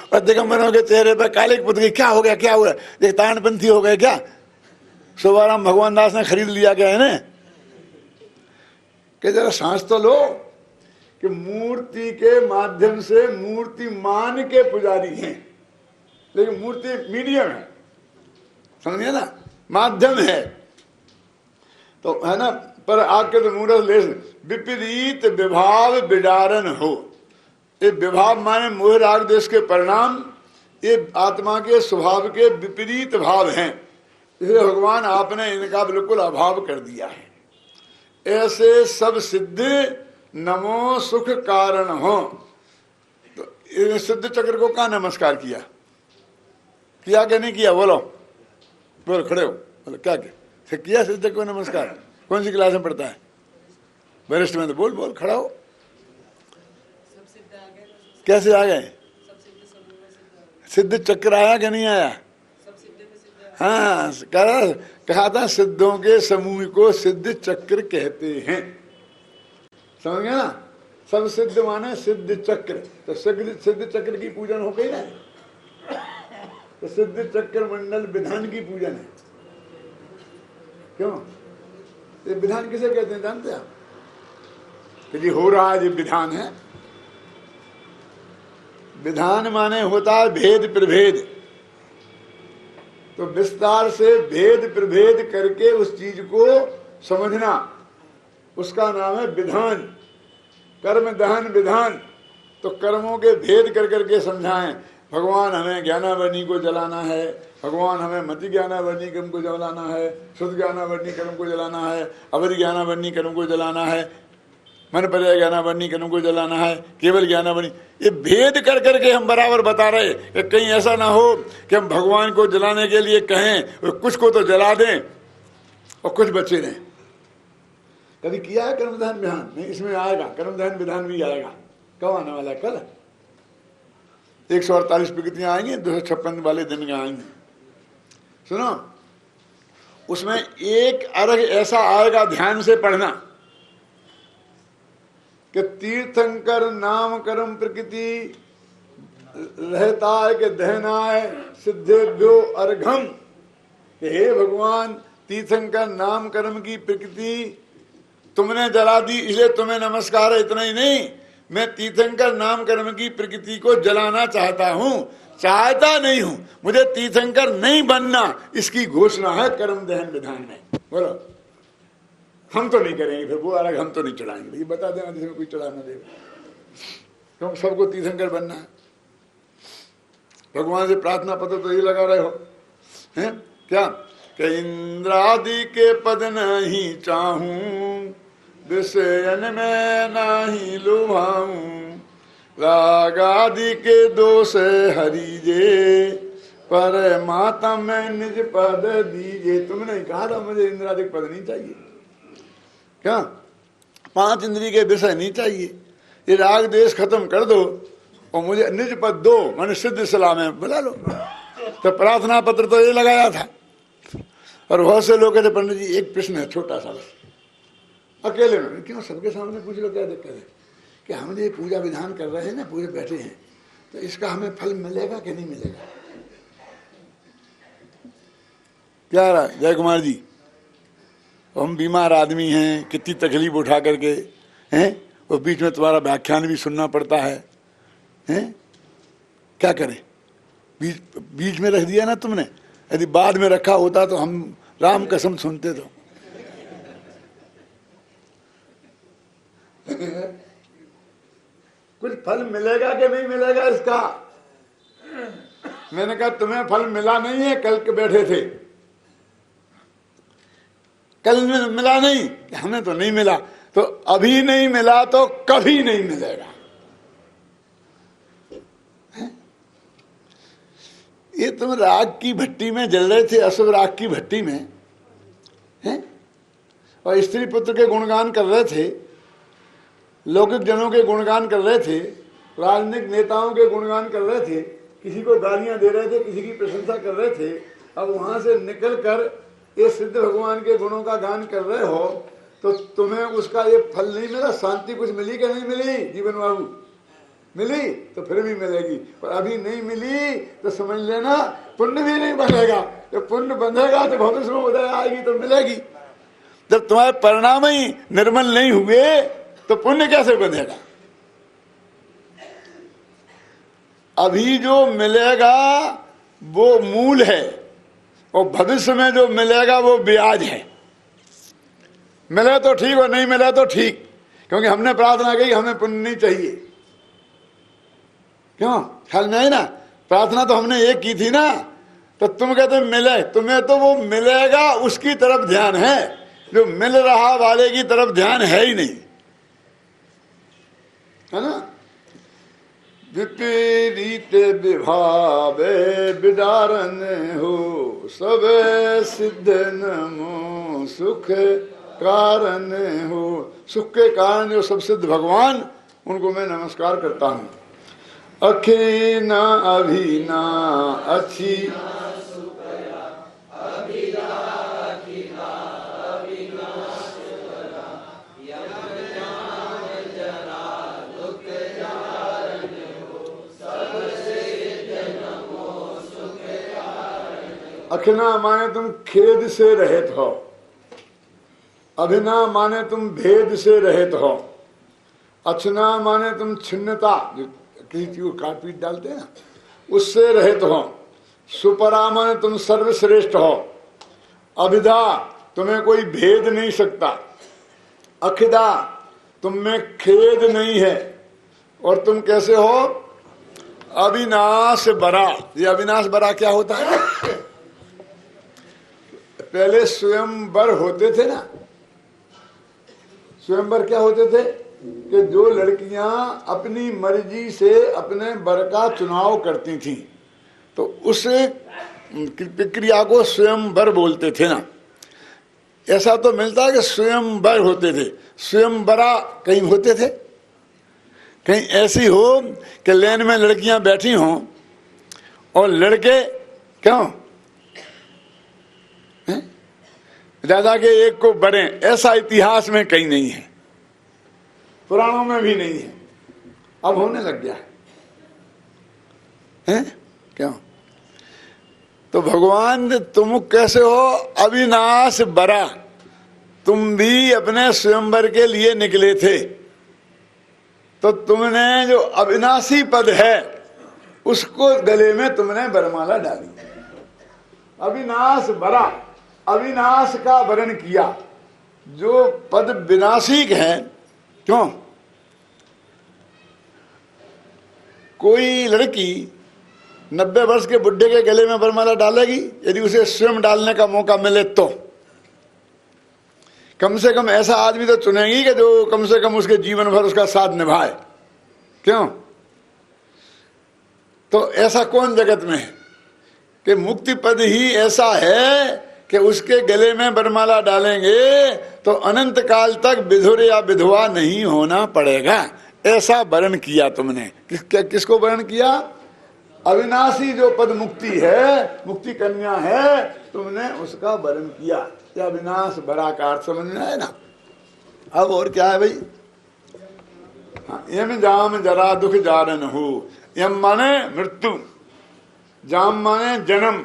और दिगंबरों के चेहरे पर कालिक पुत गई, क्या हो गया, क्या हुआ, देख तानपंथी हो गए क्या? शोभाराम भगवान दास ने खरीद लिया क्या है ना? कि जरा सांस तो लो, कि मूर्ति के माध्यम से मूर्तिमान के पुजारी हैं, लेकिन मूर्ति मीडियम है, समझिए ना, माध्यम है तो है ना। पर आके तो मूर्त लेस विपरीत विभाव बिडारन हो। ये विभाव माने मोह राग देश के परिणाम, ये आत्मा के स्वभाव के विपरीत भाव हैं, इसलिए भगवान आपने इनका बिल्कुल अभाव कर दिया है। ऐसे सब सिद्ध नमो सुख कारण हो। तो सिद्ध चक्र को कहाँ नमस्कार किया, किया कि नहीं किया? बोलो बोलो, खड़े हो, बोलो क्या किया सिद्ध चक्र को नमस्कार? कौन सी क्लास में पढ़ता है? वरिष्ठ में तो बोल बोल, खड़ा हो। कैसे आ गए? सिद्ध चक्र आया कि नहीं आया? हाँ, कहा था सिद्धों के समूह को सिद्ध चक्र कहते हैं, समझ गए ना। सब सिद्ध माने सिद्ध चक्र, तो सिद्ध चक्र की पूजन हो गई ना, तो सिद्ध चक्र मंडल विधान की पूजन है। क्यों? ये विधान किसे कहते हैं जानते हैं आप? कि जी हो रहा है, ये विधान है। विधान माने होता है भेद प्रभेद। तो विस्तार से भेद प्रभेद करके उस चीज को समझना, उसका नाम है विधान। कर्म दहन विधान। तो कर्मों के भेद कर करके समझाएं। भगवान हमें ज्ञानावर्णी को जलाना है, भगवान हमें मति ज्ञानावर्णी कर्म को जलाना है, शुद्ध ज्ञानावर्णी कर्म को जलाना है, अवधि ज्ञानावर्णी कर्म को जलाना है, मन पर्याय ज्ञानावर्णी कर्म को जलाना है, केवल ज्ञानावर्णी। ये भेद कर करके हम बराबर बता रहे कि कहीं ऐसा ना हो कि हम भगवान को जलाने के लिए कहें और कुछ को तो जला दें और कुछ बचे रहें। कभी किया है कर्मधान विधान? नहीं, इसमें आएगा कर्मधान विधान भी आएगा। कब आने वाला है? कल 148 प्रकृतियां आएंगी, 256 वाले दिन में आएंगे। सुनो, उसमें एक अर्घ ऐसा आएगा, ध्यान से पढ़ना, कि तीर्थंकर नाम कर्म प्रकृति रहता है कि दहनाय सिद्धेभ्यो अर्घम। हे भगवान, तीर्थंकर नाम कर्म की प्रकृति तुमने जला दी, इसलिए तुम्हें नमस्कार है। इतना ही नहीं, मैं तीर्थंकर नाम कर्म की प्रकृति को जलाना चाहता हूं, चाहता नहीं हूं, मुझे तीर्थंकर नहीं बनना, इसकी घोषणा है कर्म दहन विधान में। बोलो, हम तो नहीं करेंगे फिर वो अलग, हम तो नहीं चढ़ाएंगे। ये बता देना जिसमें कोई चढ़ाना देगा, क्यों सबको तीर्थंकर बनना है। भगवान से प्रार्थना पत्र तो ये लगा रहे हो हैं क्या, कि इंद्रादि के पद नहीं चाहूं, विषयन में नाही लुभाऊं, राग आदि के दोष हरिजे, पर माता में निज पद दीजे। तुमने कहा था मुझे इंद्रादिक पद नहीं चाहिए, क्या 5 इंद्रिय के विषय नहीं चाहिए, ये राग देश खत्म कर दो और मुझे निज पद दो, मैंने सिद्ध सलाह में बुला लो। तो प्रार्थना पत्र तो ये लगाया था। और बहुत से लोग कहते पंडित जी एक प्रश्न है छोटा सा, अकेले में, क्यों सबके सामने पूछ लो, क्या दिक्कत है, कि हम ये पूजा विधान कर रहे हैं ना, पूरे बैठे हैं, तो इसका हमें फल मिलेगा कि नहीं मिलेगा? क्या रहा जय कुमार जी, हम बीमार आदमी हैं, कितनी तकलीफ उठा करके हैं, और बीच में तुम्हारा व्याख्यान भी सुनना पड़ता है, हैं? क्या करें? बीच में रख दिया ना तुमने, यदि बाद में रखा होता तो हम राम कसम सुनते तो। कुछ फल मिलेगा कि नहीं मिलेगा इसका? मैंने कहा तुम्हें फल मिला नहीं है, कल के बैठे थे, कल मिला नहीं, हमें तो नहीं मिला, तो अभी नहीं मिला तो कभी नहीं मिलेगा। ये तुम राग की भट्टी में जल रहे थे, अशुभ राग की भट्टी में हैं, और स्त्री पुत्र के गुणगान कर रहे थे, लौकिक जनों के गुणगान कर रहे थे, राजनीतिक नेताओं के गुणगान कर रहे थे, किसी को गालियां दे रहे थे, किसी की प्रशंसा कर रहे थे। अब वहां से निकल कर ये सिद्ध भगवान के गुणों का गान कर रहे हो, तो तुम्हें उसका ये फल नहीं मिला, शांति कुछ मिली कि नहीं मिली? जीवन बाबू मिली तो फिर भी मिलेगी, पर अभी नहीं मिली तो समझ लेना पुण्य भी नहीं बनेगा। जब पुण्य बंधेगा तो भविष्य में उदय आएगी तो मिलेगी। जब तुम्हारे परिणाम ही निर्मल नहीं हुए तो पुण्य कैसे बंधेगा? अभी जो मिलेगा वो मूल है और भविष्य में जो मिलेगा वो ब्याज है। मिले तो ठीक और नहीं मिले तो ठीक, क्योंकि हमने प्रार्थना की हमें पुण्य नहीं चाहिए। क्यों? ख्याल में है ना, प्रार्थना तो हमने एक की थी ना, तो तुम कहते मिले, तुम्हें तो वो मिलेगा उसकी तरफ ध्यान है, जो मिल रहा वाले की तरफ ध्यान है ही नहीं, है ना। विपरीत विभावे विदारन हो, सब सिद्ध नमो सुख कारण हो। सुख के कारण जो सब सिद्ध भगवान, उनको मैं नमस्कार करता हूँ। अखे ना अभी ना अच्छी, अखना माने तुम खेद से रहित हो, अभिना माने तुम भेद से रहित हो, अचना माने तुम छिन्नता, जो किसी चीज को काट पीट डालते हैं ना, उससे रहित हो। सुपरामन तुम सर्वश्रेष्ठ हो, अभिधा तुम्हें कोई भेद नहीं सकता, अखिदा तुम में खेद नहीं है, और तुम कैसे हो? अविनाश बरा। ये अविनाश बरा क्या होता है? पहले स्वयंवर होते थे ना, स्वयंवर क्या होते थे कि जो लड़कियां अपनी मर्जी से अपने वर का चुनाव करती थीं, तो उस प्रक्रिया को स्वयंवर बोलते थे ना। ऐसा तो मिलता है कि स्वयंवर होते थे, स्वयंवरा कहीं होते थे? कहीं ऐसी हो कि लेन में लड़कियां बैठी हों और लड़के क्यों दादा के एक को बड़े, ऐसा इतिहास में कहीं नहीं है, पुराणों में भी नहीं है, अब होने लग गया है क्यों? तो भगवान तुम कैसे हो? अविनाश बरा, तुम भी अपने स्वयंवर के लिए निकले थे, तो तुमने जो अविनाशी पद है उसको गले में तुमने वरमाला डाली। अविनाश बरा, अविनाश का वर्ण किया, जो पद विनाशिक है। क्यों? कोई लड़की 90 वर्ष के बुढ़े के गले में वरमाला डालेगी यदि उसे स्वयं डालने का मौका मिले तो? कम से कम ऐसा आदमी तो चुनेगी कि जो कम से कम उसके जीवन भर उसका साथ निभाए। क्यों? तो ऐसा कौन जगत में है कि मुक्ति पद ही ऐसा है कि उसके गले में वरमाला डालेंगे तो अनंत काल तक विधुर या विधवा नहीं होना पड़ेगा। ऐसा वर्ण किया तुमने। किसको वर्ण किया? अविनाशी जो पद मुक्ति है, मुक्ति कन्या है, तुमने उसका वर्ण किया। क्या विनाश बड़ा का अर्थ समझ में आया ना? अब और क्या है भाई? हाँ, यम जाम जरा दुख जारन हो। यम माने मृत्यु, जाम माने जन्म,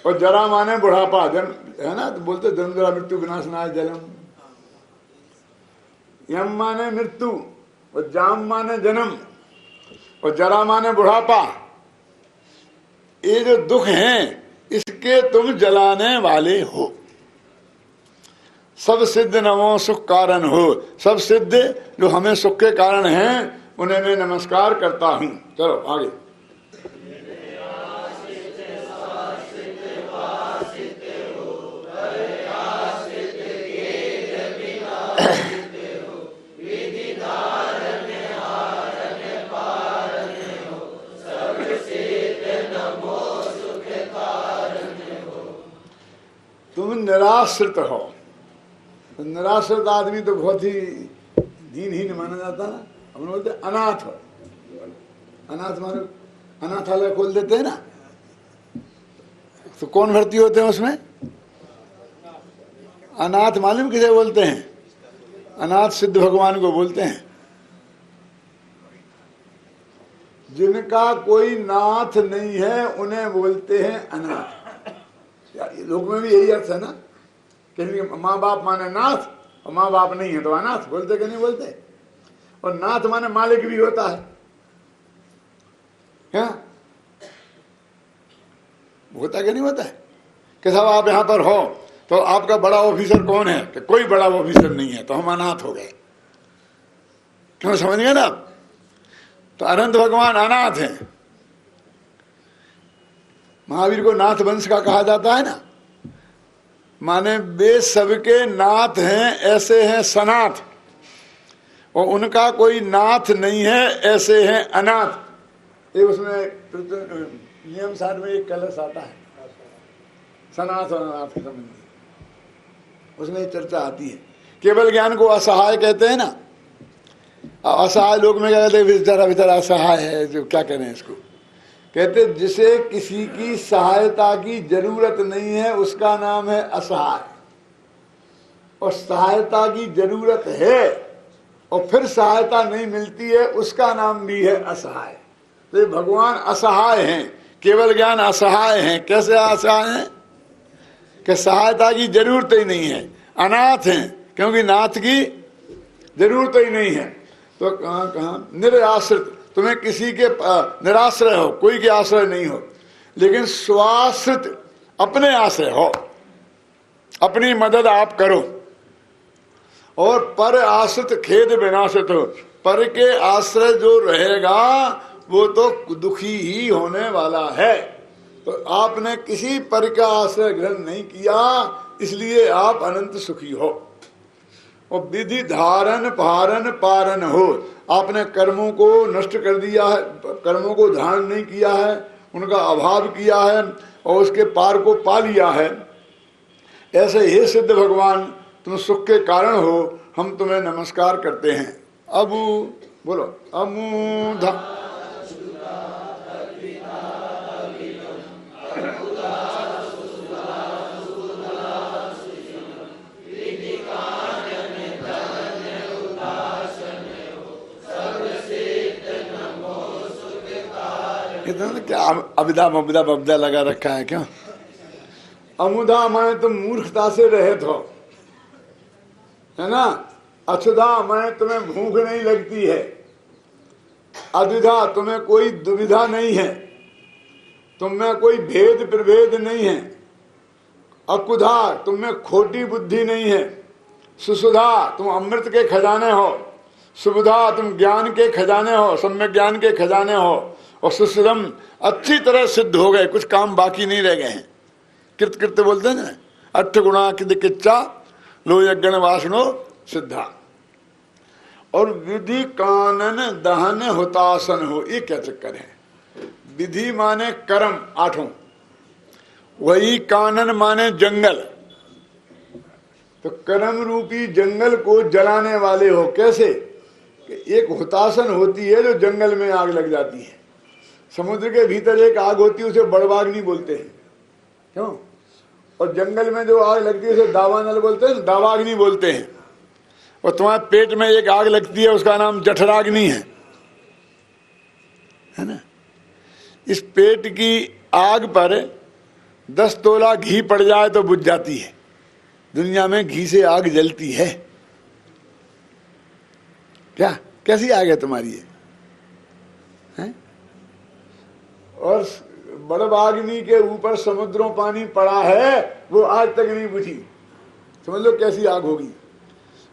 और जरा माने बुढ़ापा। जन्म है ना, तो बोलते जन्म जरा मृत्यु विनाश नाश जलम। यम माने मृत्यु, और जाम माने जन्म, और जरा माने बुढ़ापा। ये जो दुख हैं इसके तुम जलाने वाले हो। सब सिद्ध नमो सुख कारण हो। सब सिद्ध जो हमें सुख के कारण हैं उन्हें मैं नमस्कार करता हूं। चलो आगे। तुम निराश्रित हो। तो निराश्रित आदमी तो बहुत ही दीनहीन माना जाता है। हम बोलते अनाथ हो। अनाथ मानो अनाथालय खोल देते हैं ना, तो कौन भर्ती होते हैं उसमें? अनाथ मालूम किसे बोलते हैं? अनाथ सिद्ध भगवान को बोलते हैं। जिनका कोई नाथ नहीं है उन्हें बोलते हैं अनाथ। लोक में भी यही अर्थ है ना, कि माँ बाप माने नाथ और माँ बाप नहीं है तो अनाथ बोलते कि नहीं बोलते? और नाथ माने मालिक भी होता है, क्या होता कि नहीं होता है? कि साहब आप यहां पर हो तो आपका बड़ा ऑफिसर कौन है? कि कोई बड़ा ऑफिसर नहीं है, तो हम अनाथ हो गए। क्यों? समझ गए ना आप? तो अनंत भगवान अनाथ हैं। महावीर को नाथ वंश का कहा जाता है ना, माने वे सबके नाथ हैं, ऐसे हैं सनाथ, और उनका कोई नाथ नहीं है, ऐसे हैं अनाथ। ये उसमें नियम सार में एक कलश आता है सनाथ और अनाथ के संबंधी, उसमें चर्चा आती है। केवल ज्ञान को असहाय कहते हैं ना। असहाय लोग में क्या कहते हैं? बेचारा बेचारा असहाय है, जो क्या करें इसको। कहते जिसे किसी की सहायता की जरूरत नहीं है उसका नाम है असहाय, और सहायता की जरूरत है और फिर सहायता नहीं मिलती है उसका नाम भी है असहाय। तो भगवान असहाय हैं, केवल ज्ञान असहाय हैं। कैसे असहाय हैं? कि सहायता की जरूरत ही नहीं है। अनाथ हैं क्योंकि नाथ की जरूरत ही नहीं है। तो कहाँ निराश्रित, तुम्हें किसी के निराश्रय हो, कोई के आश्रय नहीं हो। लेकिन स्वाश्रित अपने आश्रय हो, अपनी मदद आप करो। और पर आश्रित खेद विनाशित हो, पर के आश्रय जो रहेगा वो तो दुखी ही होने वाला है। तो आपने किसी पर का आश्रय ग्रहण नहीं किया, इसलिए आप अनंत सुखी हो। और विधि धारण पारण पारण हो, आपने कर्मों को नष्ट कर दिया है, कर्मों को धारण नहीं किया है, उनका अभाव किया है और उसके पार को पा लिया है। ऐसे हे सिद्ध भगवान, तुम सुख के कारण हो, हम तुम्हें नमस्कार करते हैं। अब बोलो अमूढ़ क्या अबिदा मबिदा बबदा लगा रखा है क्या? अमुदा माने तुम मूर्खता से रहित हो, है ना। अछुदा माने तुम्हें भूख नहीं लगती है। अद्विधा तुम्हें कोई दुविधा नहीं है, तुम्हें कोई भेद प्रभेद नहीं है। अकुधा तुम्हें खोटी बुद्धि नहीं है। सुसुधा तुम अमृत के खजाने हो। सुबुधा तुम ज्ञान के खजाने हो, सम्यक ज्ञान के खजाने हो। और सुसुदम अच्छी तरह सिद्ध हो गए, कुछ काम बाकी नहीं रह गए हैं। कृत कृत्य बोलते हैं ना, अट्ठ गुणा किच्चा लो यज्ञ वासनो सिद्धा। और विधि कानन दहन हुतासन हो, ये क्या चक्कर है? विधि माने कर्म आठों, वही कानन माने जंगल। तो कर्म रूपी जंगल को जलाने वाले हो। कैसे? कि एक हुतासन होती है जो जंगल में आग लग जाती है। समुद्र के भीतर एक आग होती है, उसे बड़वाग्नि बोलते हैं, क्यों? और जंगल में जो आग लगती है उसे दावानल बोलते हैं, दावाग्नि बोलते हैं। और तुम्हारे पेट में एक आग लगती है, उसका नाम जठराग्नि है ना। इस पेट की आग पर 10 तोला घी पड़ जाए तो बुझ जाती है। दुनिया में घी से आग जलती है क्या? कैसी आग है तुम्हारी ये? हैं? और बड़वाग्नि के ऊपर समुद्रों पानी पड़ा है, वो आज तक नहीं बुझी। समझ लो कैसी आग होगी।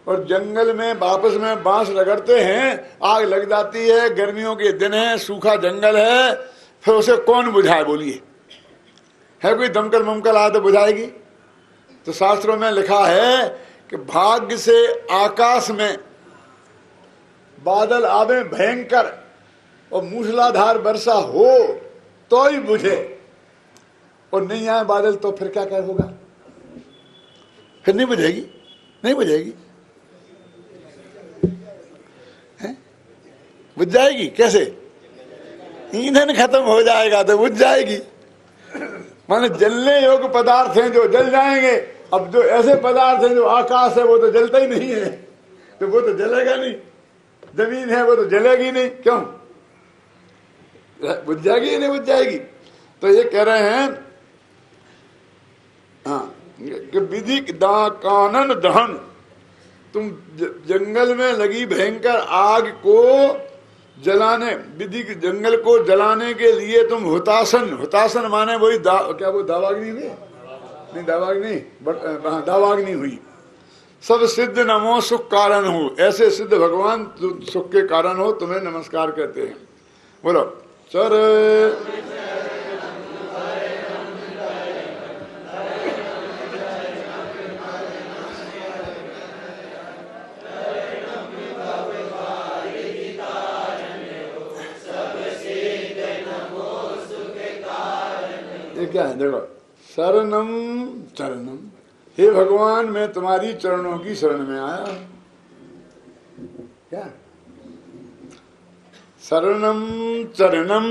और जंगल में वापस में बांस रगड़ते हैं, आग लग जाती है। गर्मियों के दिन है, सूखा जंगल है, फिर उसे कौन बुझाए? बोलिए, है कोई दमकल ममकल आए तो बुझाएगी? तो शास्त्रों में लिखा है कि भाग्य से आकाश में बादल आवे भयंकर और मूसलाधार वर्षा हो तो ही बुझे, और नहीं आए बादल तो फिर क्या क्या होगा? फिर नहीं बुझेगी, नहीं बुझेगी। बुझ जाएगी कैसे? ईंधन खत्म हो जाएगा तो बुझ जाएगी। माने जलने योग्य पदार्थ हैं जो जल जाएंगे। अब जो ऐसे पदार्थ हैं जो आकाश है वो तो जलता ही नहीं है, तो वो तो जलेगा नहीं। जमीन है वो तो जलेगी नहीं, क्यों? बुझ जाएगी या नहीं बुझ जाएगी? तो ये कह रहे हैं हाँ कि विधि कानन दहन, तुम जंगल में लगी भयंकर आग को जलाने, विधि जंगल को जलाने के लिए तुम हुतासन, हुतासन माने वही क्या वो दावाग्नि नहीं, दावाग्नि दावाग्नि हुई। सब सिद्ध नमो सुख कारण हो, ऐसे सिद्ध भगवान सुख के कारण हो, तुम्हें नमस्कार करते हैं। बोलो सर ये क्या है? देखो, शरणम चरणम, हे भगवान मैं तुम्हारी चरणों की शरण में आया। क्या शरणम चरणम?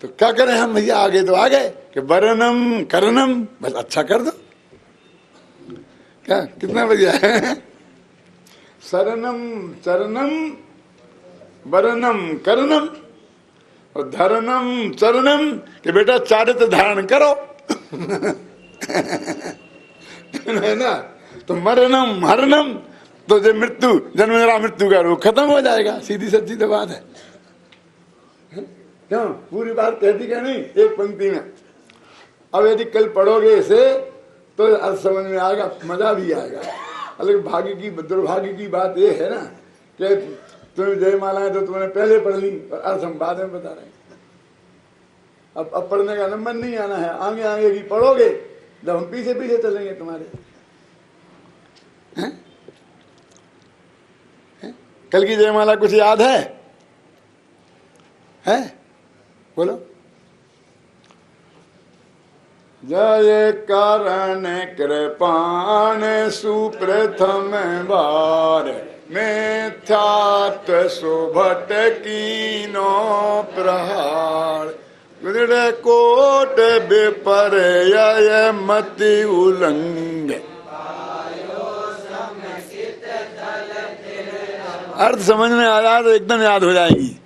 तो क्या करें हम भैया? आगे तो आ गए कि वरणम करणम, बस अच्छा कर दो। क्या कितना बढ़िया है? शरणम चरणम वरणम करणम और धरणम चरणम, कि बेटा चारित्र धारण करो। है ना। तो मरणम हरणम, तो जो मृत्यु जन्म जरा मृत्यु का रोग खत्म हो जाएगा। सीधी सच्ची तो बात है। क्यों? पूरी बात कहती क्या नहीं एक पंक्ति में। अब यदि कल पढ़ोगे इसे तो अर्थ समझ में आएगा, मजा भी आएगा। अलग भाग्य की दुर्भाग्य की बात ये है ना कि तुम्हें जयमाला है तो तुमने पहले पढ़ ली और अर्थ हम बाद में बता रहे हैं। अब पढ़ने का नंबर नहीं आना है, आगे आगे की पढ़ोगे जब हम पीछे पीछे चलेंगे तुम्हारे। हैं? कल की जयमाला कुछ याद है? बोलो। जय करण कृपाण सुप्रथम बार मिथ्यात्व सुभट कीनो प्रहार कोट विपर्यय मति उल्लंघ। अर्थ समझ में आ रहा तो एकदम याद हो जाएगी।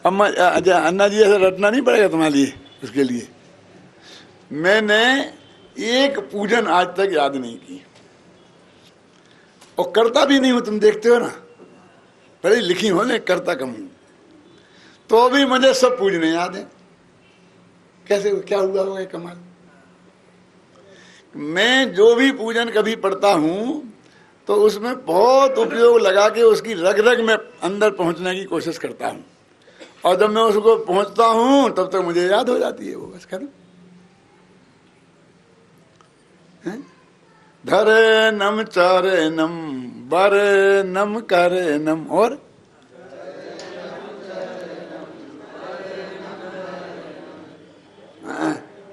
अम्मा अन्ना जी ऐसा रटना नहीं पड़ेगा तुम्हारे लिए। उसके लिए मैंने एक पूजन आज तक याद नहीं की और करता भी नहीं हूं। तुम देखते हो ना, पढ़ी लिखी हो ना, करता कम हूं, तो भी मुझे सब पूजने याद है। कैसे क्या हुआ होगा कमाल। मैं जो भी पूजन कभी पढ़ता हूं तो उसमें बहुत उपयोग लगा के उसकी रग रग में अंदर पहुंचने की कोशिश करता हूं, और जब मैं उसको पहुंचता हूं तब तक मुझे याद हो जाती है वो। बस खत्म। धरे नम चारे नम बरे नम करे नम और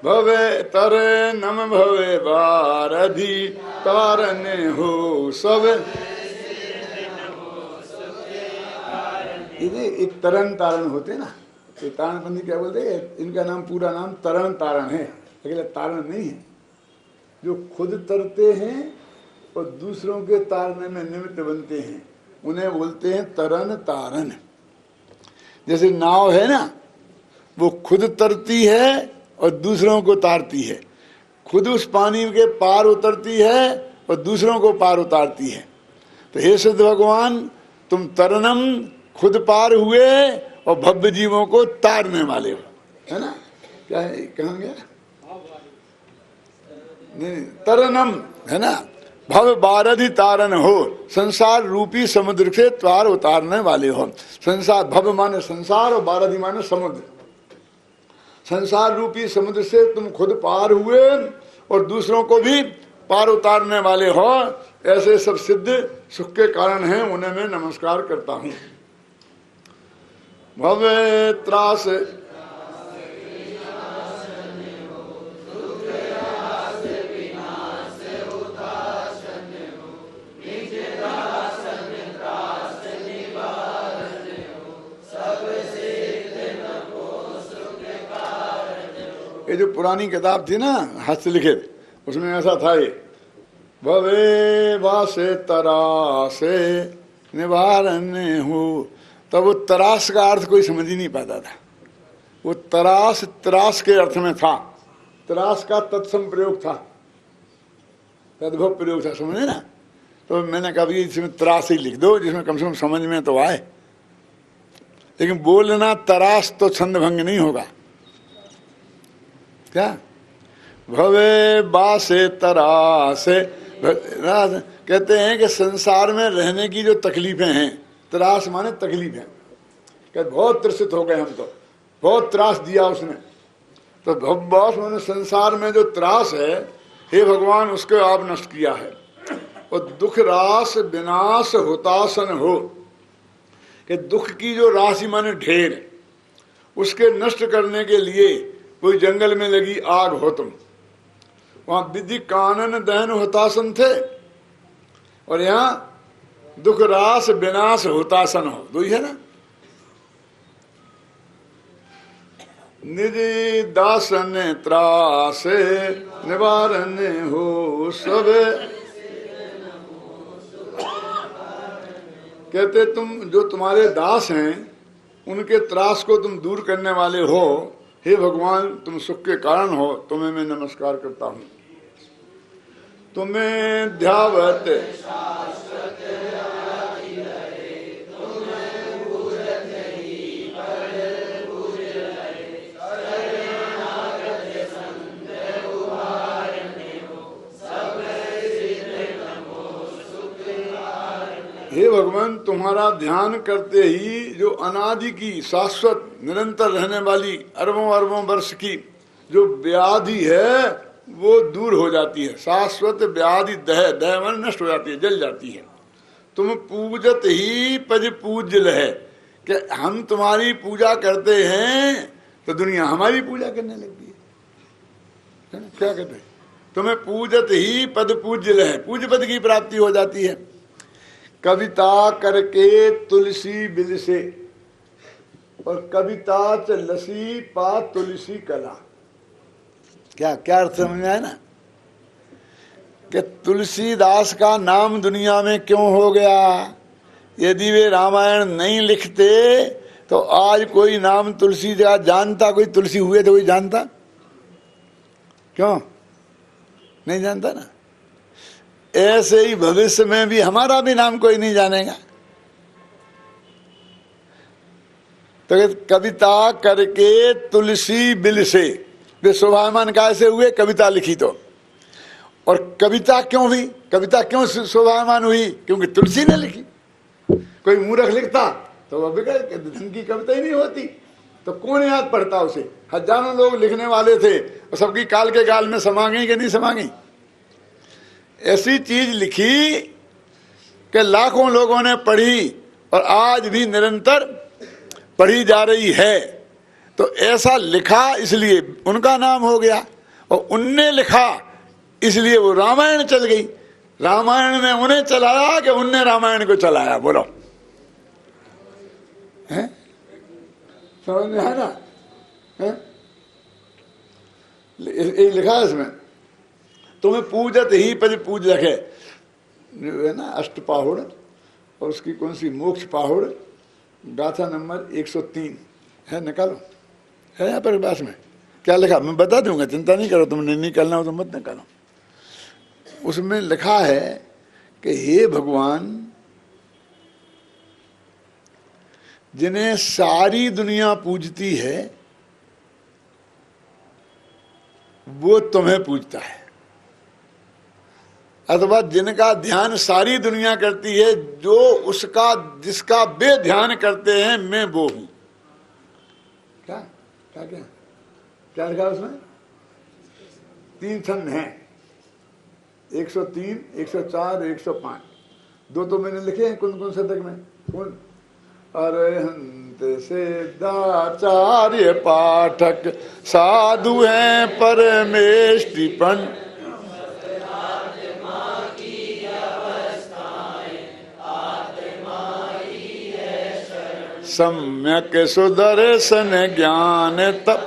भवे तरे नम भवे बारधि तारने हो सब। ये एक तरन तारण होते ना, ये तारणबंदी क्या बोलते हैं, इनका नाम पूरा नाम तरन तारण है, अकेला तारण नहीं है। जो खुद तरते हैं और दूसरों के तारने में निमित्त बनते हैं उन्हें बोलते हैं तरन तारण। जैसे नाव है ना, वो खुद तरती है और दूसरों को तारती है, खुद उस पानी के पार उतरती है और दूसरों को पार उतारती है। तो हे सिद्ध भगवान, तुम तरनम खुद पार हुए और भव्य जीवों को तारने वाले हो, है ना। क्या है, कहाँ गया? नहीं, तरनम है ना, भव बारधि तारण हो, संसार रूपी समुद्र से तार उतारने वाले हो। संसार, भव माने संसार और बारधि माने समुद्र। संसार रूपी समुद्र से तुम खुद पार हुए और दूसरों को भी पार उतारने वाले हो। ऐसे सब सिद्ध सुख के कारण हैं, उन्हें मैं नमस्कार करता हूं। भवे त्रास ये जो पुरानी किताब थी ना हस्तलिखित, उसमें ऐसा था ये, भवे वासे तरासे निवारण हो। तब वो तरास का अर्थ कोई समझ ही नहीं पाता था। वो तरास त्रास के अर्थ में था, तरास का तत्सम प्रयोग था, तद्भव प्रयोग था, समझे ना। तो मैंने कहा इसमें तरास ही लिख दो जिसमें कम से कम समझ में तो आए। लेकिन बोलना तरास तो छंद भंग नहीं होगा। क्या भवे बासे तरासे, कहते हैं कि संसार में रहने की जो तकलीफें हैं, त्रास माने तकलीफें, कहते बहुत त्रसित हो गए हम, तो बहुत त्रास दिया उसने। तो भवबास माने संसार में जो त्रास है, हे भगवान उसको आप नष्ट किया है। और दुख रास विनाश होतासन हो, कि दुख की जो राशि माने ढेर, उसके नष्ट करने के लिए कोई जंगल में लगी आग हो तुम, वहां विधि कानन दहन होतासन थे, और यहाँ दुख रास विनाश होतासन हो, दो ही है ना। निधि दासन त्रास निवारण हो सब, कहते तुम जो तुम्हारे दास हैं उनके त्रास को तुम दूर करने वाले हो। हे भगवान, तुम सुख के कारण हो, तुम्हें मैं नमस्कार करता हूं। तुम्हें ध्यावत हे भगवान, तुम्हारा ध्यान करते ही जो अनादि की शाश्वत निरंतर रहने वाली अरबों अरबों वर्ष की जो व्याधि है वो दूर हो जाती है। शाश्वत व्याधि दह दह मन नष्ट हो जाती है, जल जाती है। तुम पूजत ही पज पूज्य लहे, कि हम तुम्हारी पूजा करते हैं तो दुनिया हमारी पूजा करने लगती है ना? क्या कहते हैं? तुम्हें पूजत ही पद पूज्य लहे, पूज्य पद की प्राप्ति हो जाती है। कविता करके तुलसी बिल से, और कविता च लसी पा तुलसी कला। क्या क्या अर्थ समझ में आया ना? कि तुलसीदास का नाम दुनिया में क्यों हो गया? यदि वे रामायण नहीं लिखते तो आज कोई नाम तुलसी का जानता? कोई तुलसी हुए तो कोई जानता? क्यों नहीं जानता ना? ऐसे ही भविष्य में भी हमारा भी नाम कोई नहीं जानेगा। तो कविता करके तुलसी बिल से, वे शोभायमान कैसे हुए? कविता लिखी तो। और कविता क्यों हुई? कविता क्यों शोभायमान हुई? क्योंकि तुलसी ने लिखी। कोई मूर्ख लिखता तो वह बिगड़ ढंग की कविता ही नहीं होती, तो कौन याद पढ़ता उसे? हजारों लोग लिखने वाले थे और सबकी काल के गाल में समा गई कि नहीं समा गई? ऐसी चीज लिखी कि लाखों लोगों ने पढ़ी और आज भी निरंतर पढ़ी जा रही है। तो ऐसा लिखा इसलिए उनका नाम हो गया, और उनने लिखा इसलिए वो रामायण चल गई। रामायण में उन्हें चलाया कि उनने रामायण को चलाया? बोलो, हैं? समझ में है ना? ये लिखा है इसमें, तुम्हें पूजत ही पज पूज रखे, है ना? अष्टपाहुड़ और उसकी कौन सी मोक्ष पाहुड़, गाथा नंबर 103 है, निकालो, है यहाँ पर पास में। क्या लिखा मैं बता दूंगा, चिंता नहीं करो, तुमने निकालना हो तो मत निकालो। उसमें लिखा है कि हे भगवान, जिन्हें सारी दुनिया पूजती है वो तुम्हें पूजता है, अथवा जिनका ध्यान सारी दुनिया करती है, जो उसका जिसका वे ध्यान करते हैं, मैं वो हूं। क्या क्या क्या क्या लिखा उसमें? 3 छंद हैं, 103, 104, 105। 2 तो मैंने लिखे हैं। कौन कौन शतक में? कौन? अरहंत सिद्धाचार्य पाठक साधु हैं परमेष्टिपन, सम्यक सुदर्शन ज्ञान तप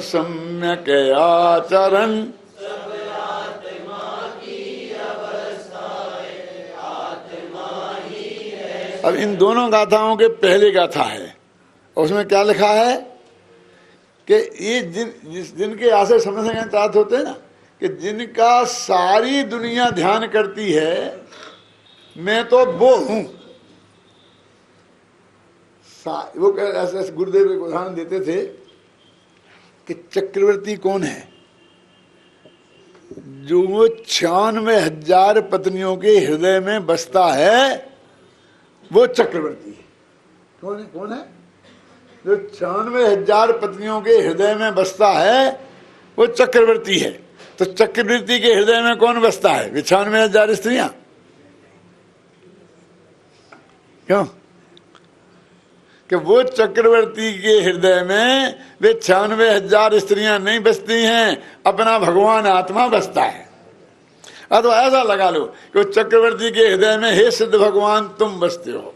सम्यक आचरण। अब इन दोनों गाथाओं के पहले गाथा है, और उसमें क्या लिखा है कि ये जिनके आशय समझने के साथ होते हैं ना, कि जिनका सारी दुनिया ध्यान करती है, मैं तो वो हूं। वो ऐसे गुरुदेव एक उदाहरण देते थे कि चक्रवर्ती कौन है? जो 96,000 पत्नियों के हृदय में बसता है वो चक्रवर्ती है। कौन है? कौन है? जो 96,000 पत्नियों के हृदय में बसता है वो चक्रवर्ती है। तो चक्रवर्ती के हृदय में कौन बसता है? 96,000 स्त्रियां। क्यों? कि वो चक्रवर्ती के हृदय में वे 96,000 स्त्रियां नहीं बसती हैं, अपना भगवान आत्मा बसता है। अथवा ऐसा लगा लो कि चक्रवर्ती के हृदय में हे सिद्ध भगवान तुम बसते हो,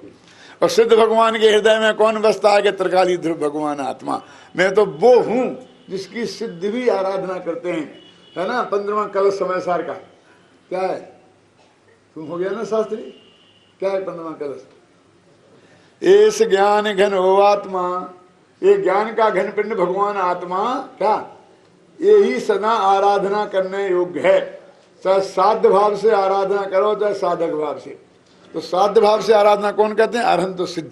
और सिद्ध भगवान के हृदय में कौन बसता है? कि त्रिकाली ध्रुव भगवान आत्मा। मैं तो वो हूं जिसकी सिद्ध भी आराधना करते हैं, है ना? 15वां कलश समय सार का क्या है? तुम हो गया ना शास्त्री? क्या है 15वां कलश? इस ज्ञान घन हो आत्मा, ये ज्ञान का घन पिंड भगवान आत्मा, क्या ये ही सदा आराधना करने योग्य है। चाहे साध्य भाव से आराधना करो, चाहे साधक भाव से। तो साध्य भाव से आराधना कौन करते हैं? अरहंत तो सिद्ध।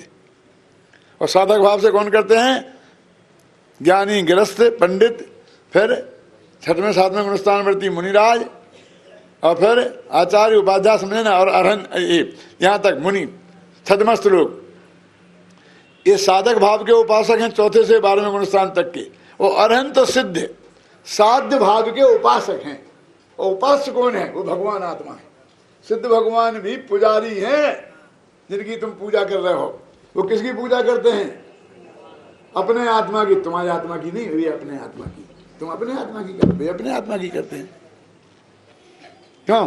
और साधक भाव से कौन करते हैं? ज्ञानी गृहस्थ पंडित, फिर 6वें 7वें गुणस्थानवर्ती मुनिराज, और फिर आचार्य उपाध्याय समझना और अरहंत, यहाँ तक मुनि छदमस्त लोग, ये साधक भाव के उपासक हैं, चौथे से 12वें गुण स्थान तक के। वो अरहंत सिद्ध साध्य भाव के उपासक हैं। और उपास्य कौन है? वो भगवान आत्मा है। सिद्ध भगवान भी पुजारी हैं जिनकी तुम पूजा कर रहे हो। वो किसकी पूजा करते हैं? अपने आत्मा की। तुम्हारी आत्मा की नहीं, वे अपने आत्मा की। तुम अपने आत्मा की करते, वे अपने आत्मा की करते हैं। क्यों?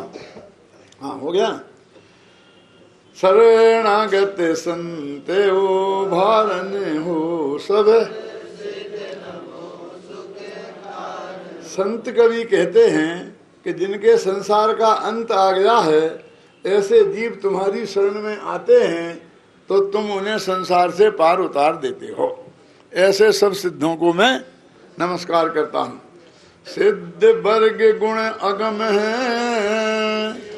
हाँ, हो गया। शरणागत संते हो भारन हो सब। संत कवि कहते हैं कि जिनके संसार का अंत आ गया है, ऐसे जीव तुम्हारी शरण में आते हैं तो तुम उन्हें संसार से पार उतार देते हो। ऐसे सब सिद्धों को मैं नमस्कार करता हूं। सिद्ध वर्ग गुण अगम है,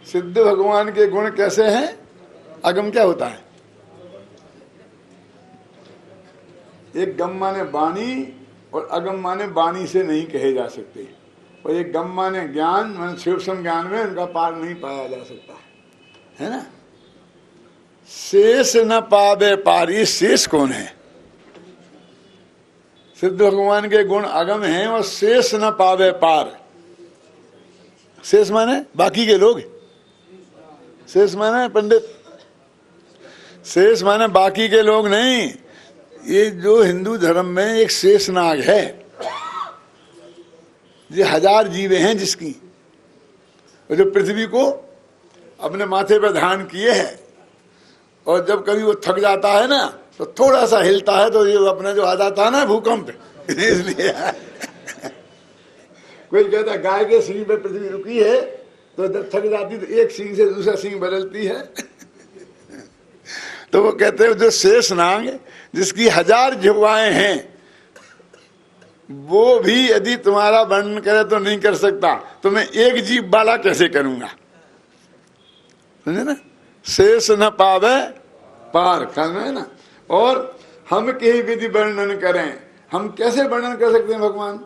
सिद्ध भगवान के गुण कैसे हैं? अगम क्या होता है? एक गम माने वाणी और अगम माने वाणी से नहीं कहे जा सकते। और एक गम माने ज्ञान, माने सूक्ष्म ज्ञान में उनका पार नहीं पाया जा सकता है ना। शेष न पावे पारी, शेष कौन है? सिद्ध भगवान के गुण अगम हैं और शेष न पावे पार। शेष माने बाकी के लोग, शेष माने पंडित, शेष माने बाकी के लोग नहीं। ये जो हिंदू धर्म में एक शेष नाग है, ये 1000 जीवे हैं जिसकी, और जो पृथ्वी को अपने माथे पर धारण किए हैं, और जब कभी वो थक जाता है ना तो थोड़ा सा हिलता है तो ये अपने जो आ जाता है ना भूकंप, इसलिए कोई कहता है गाय के सींग पे पृथ्वी रुकी है तो जब थक जाती तो एक सींग से दूसरा सींग बदलती है। तो वो कहते हैं जो शेष नाग जिसकी 1000 जिह्वाएं हैं, वो भी यदि तुम्हारा वर्णन करे तो नहीं कर सकता, तो मैं एक जीव वाला कैसे करूंगा? समझे ना? शेष न पावे पार, ख्याल है ना। और हम कहीं विधि वर्णन करें, हम कैसे वर्णन कर सकते हैं भगवान?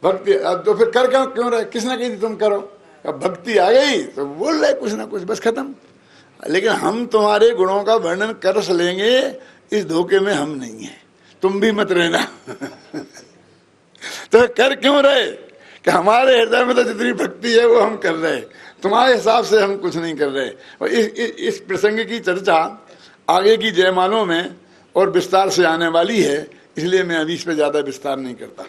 भक्ति। अब तो फिर कर क्यों रहे? किसने कही तुम करो? अब भक्ति आ गई तो बोल रहे कुछ ना कुछ, बस खत्म। लेकिन हम तुम्हारे गुणों का वर्णन कर लेंगे, इस धोखे में हम नहीं हैं, तुम भी मत रहना। तो कर क्यों रहे कि हमारे हृदय में तो जितनी भक्ति है वो हम कर रहे, तुम्हारे हिसाब से हम कुछ नहीं कर रहे। और इस प्रसंग की चर्चा आगे की जयमालों में और विस्तार से आने वाली है, इसलिए मैं अभी इस पर ज्यादा विस्तार नहीं करता।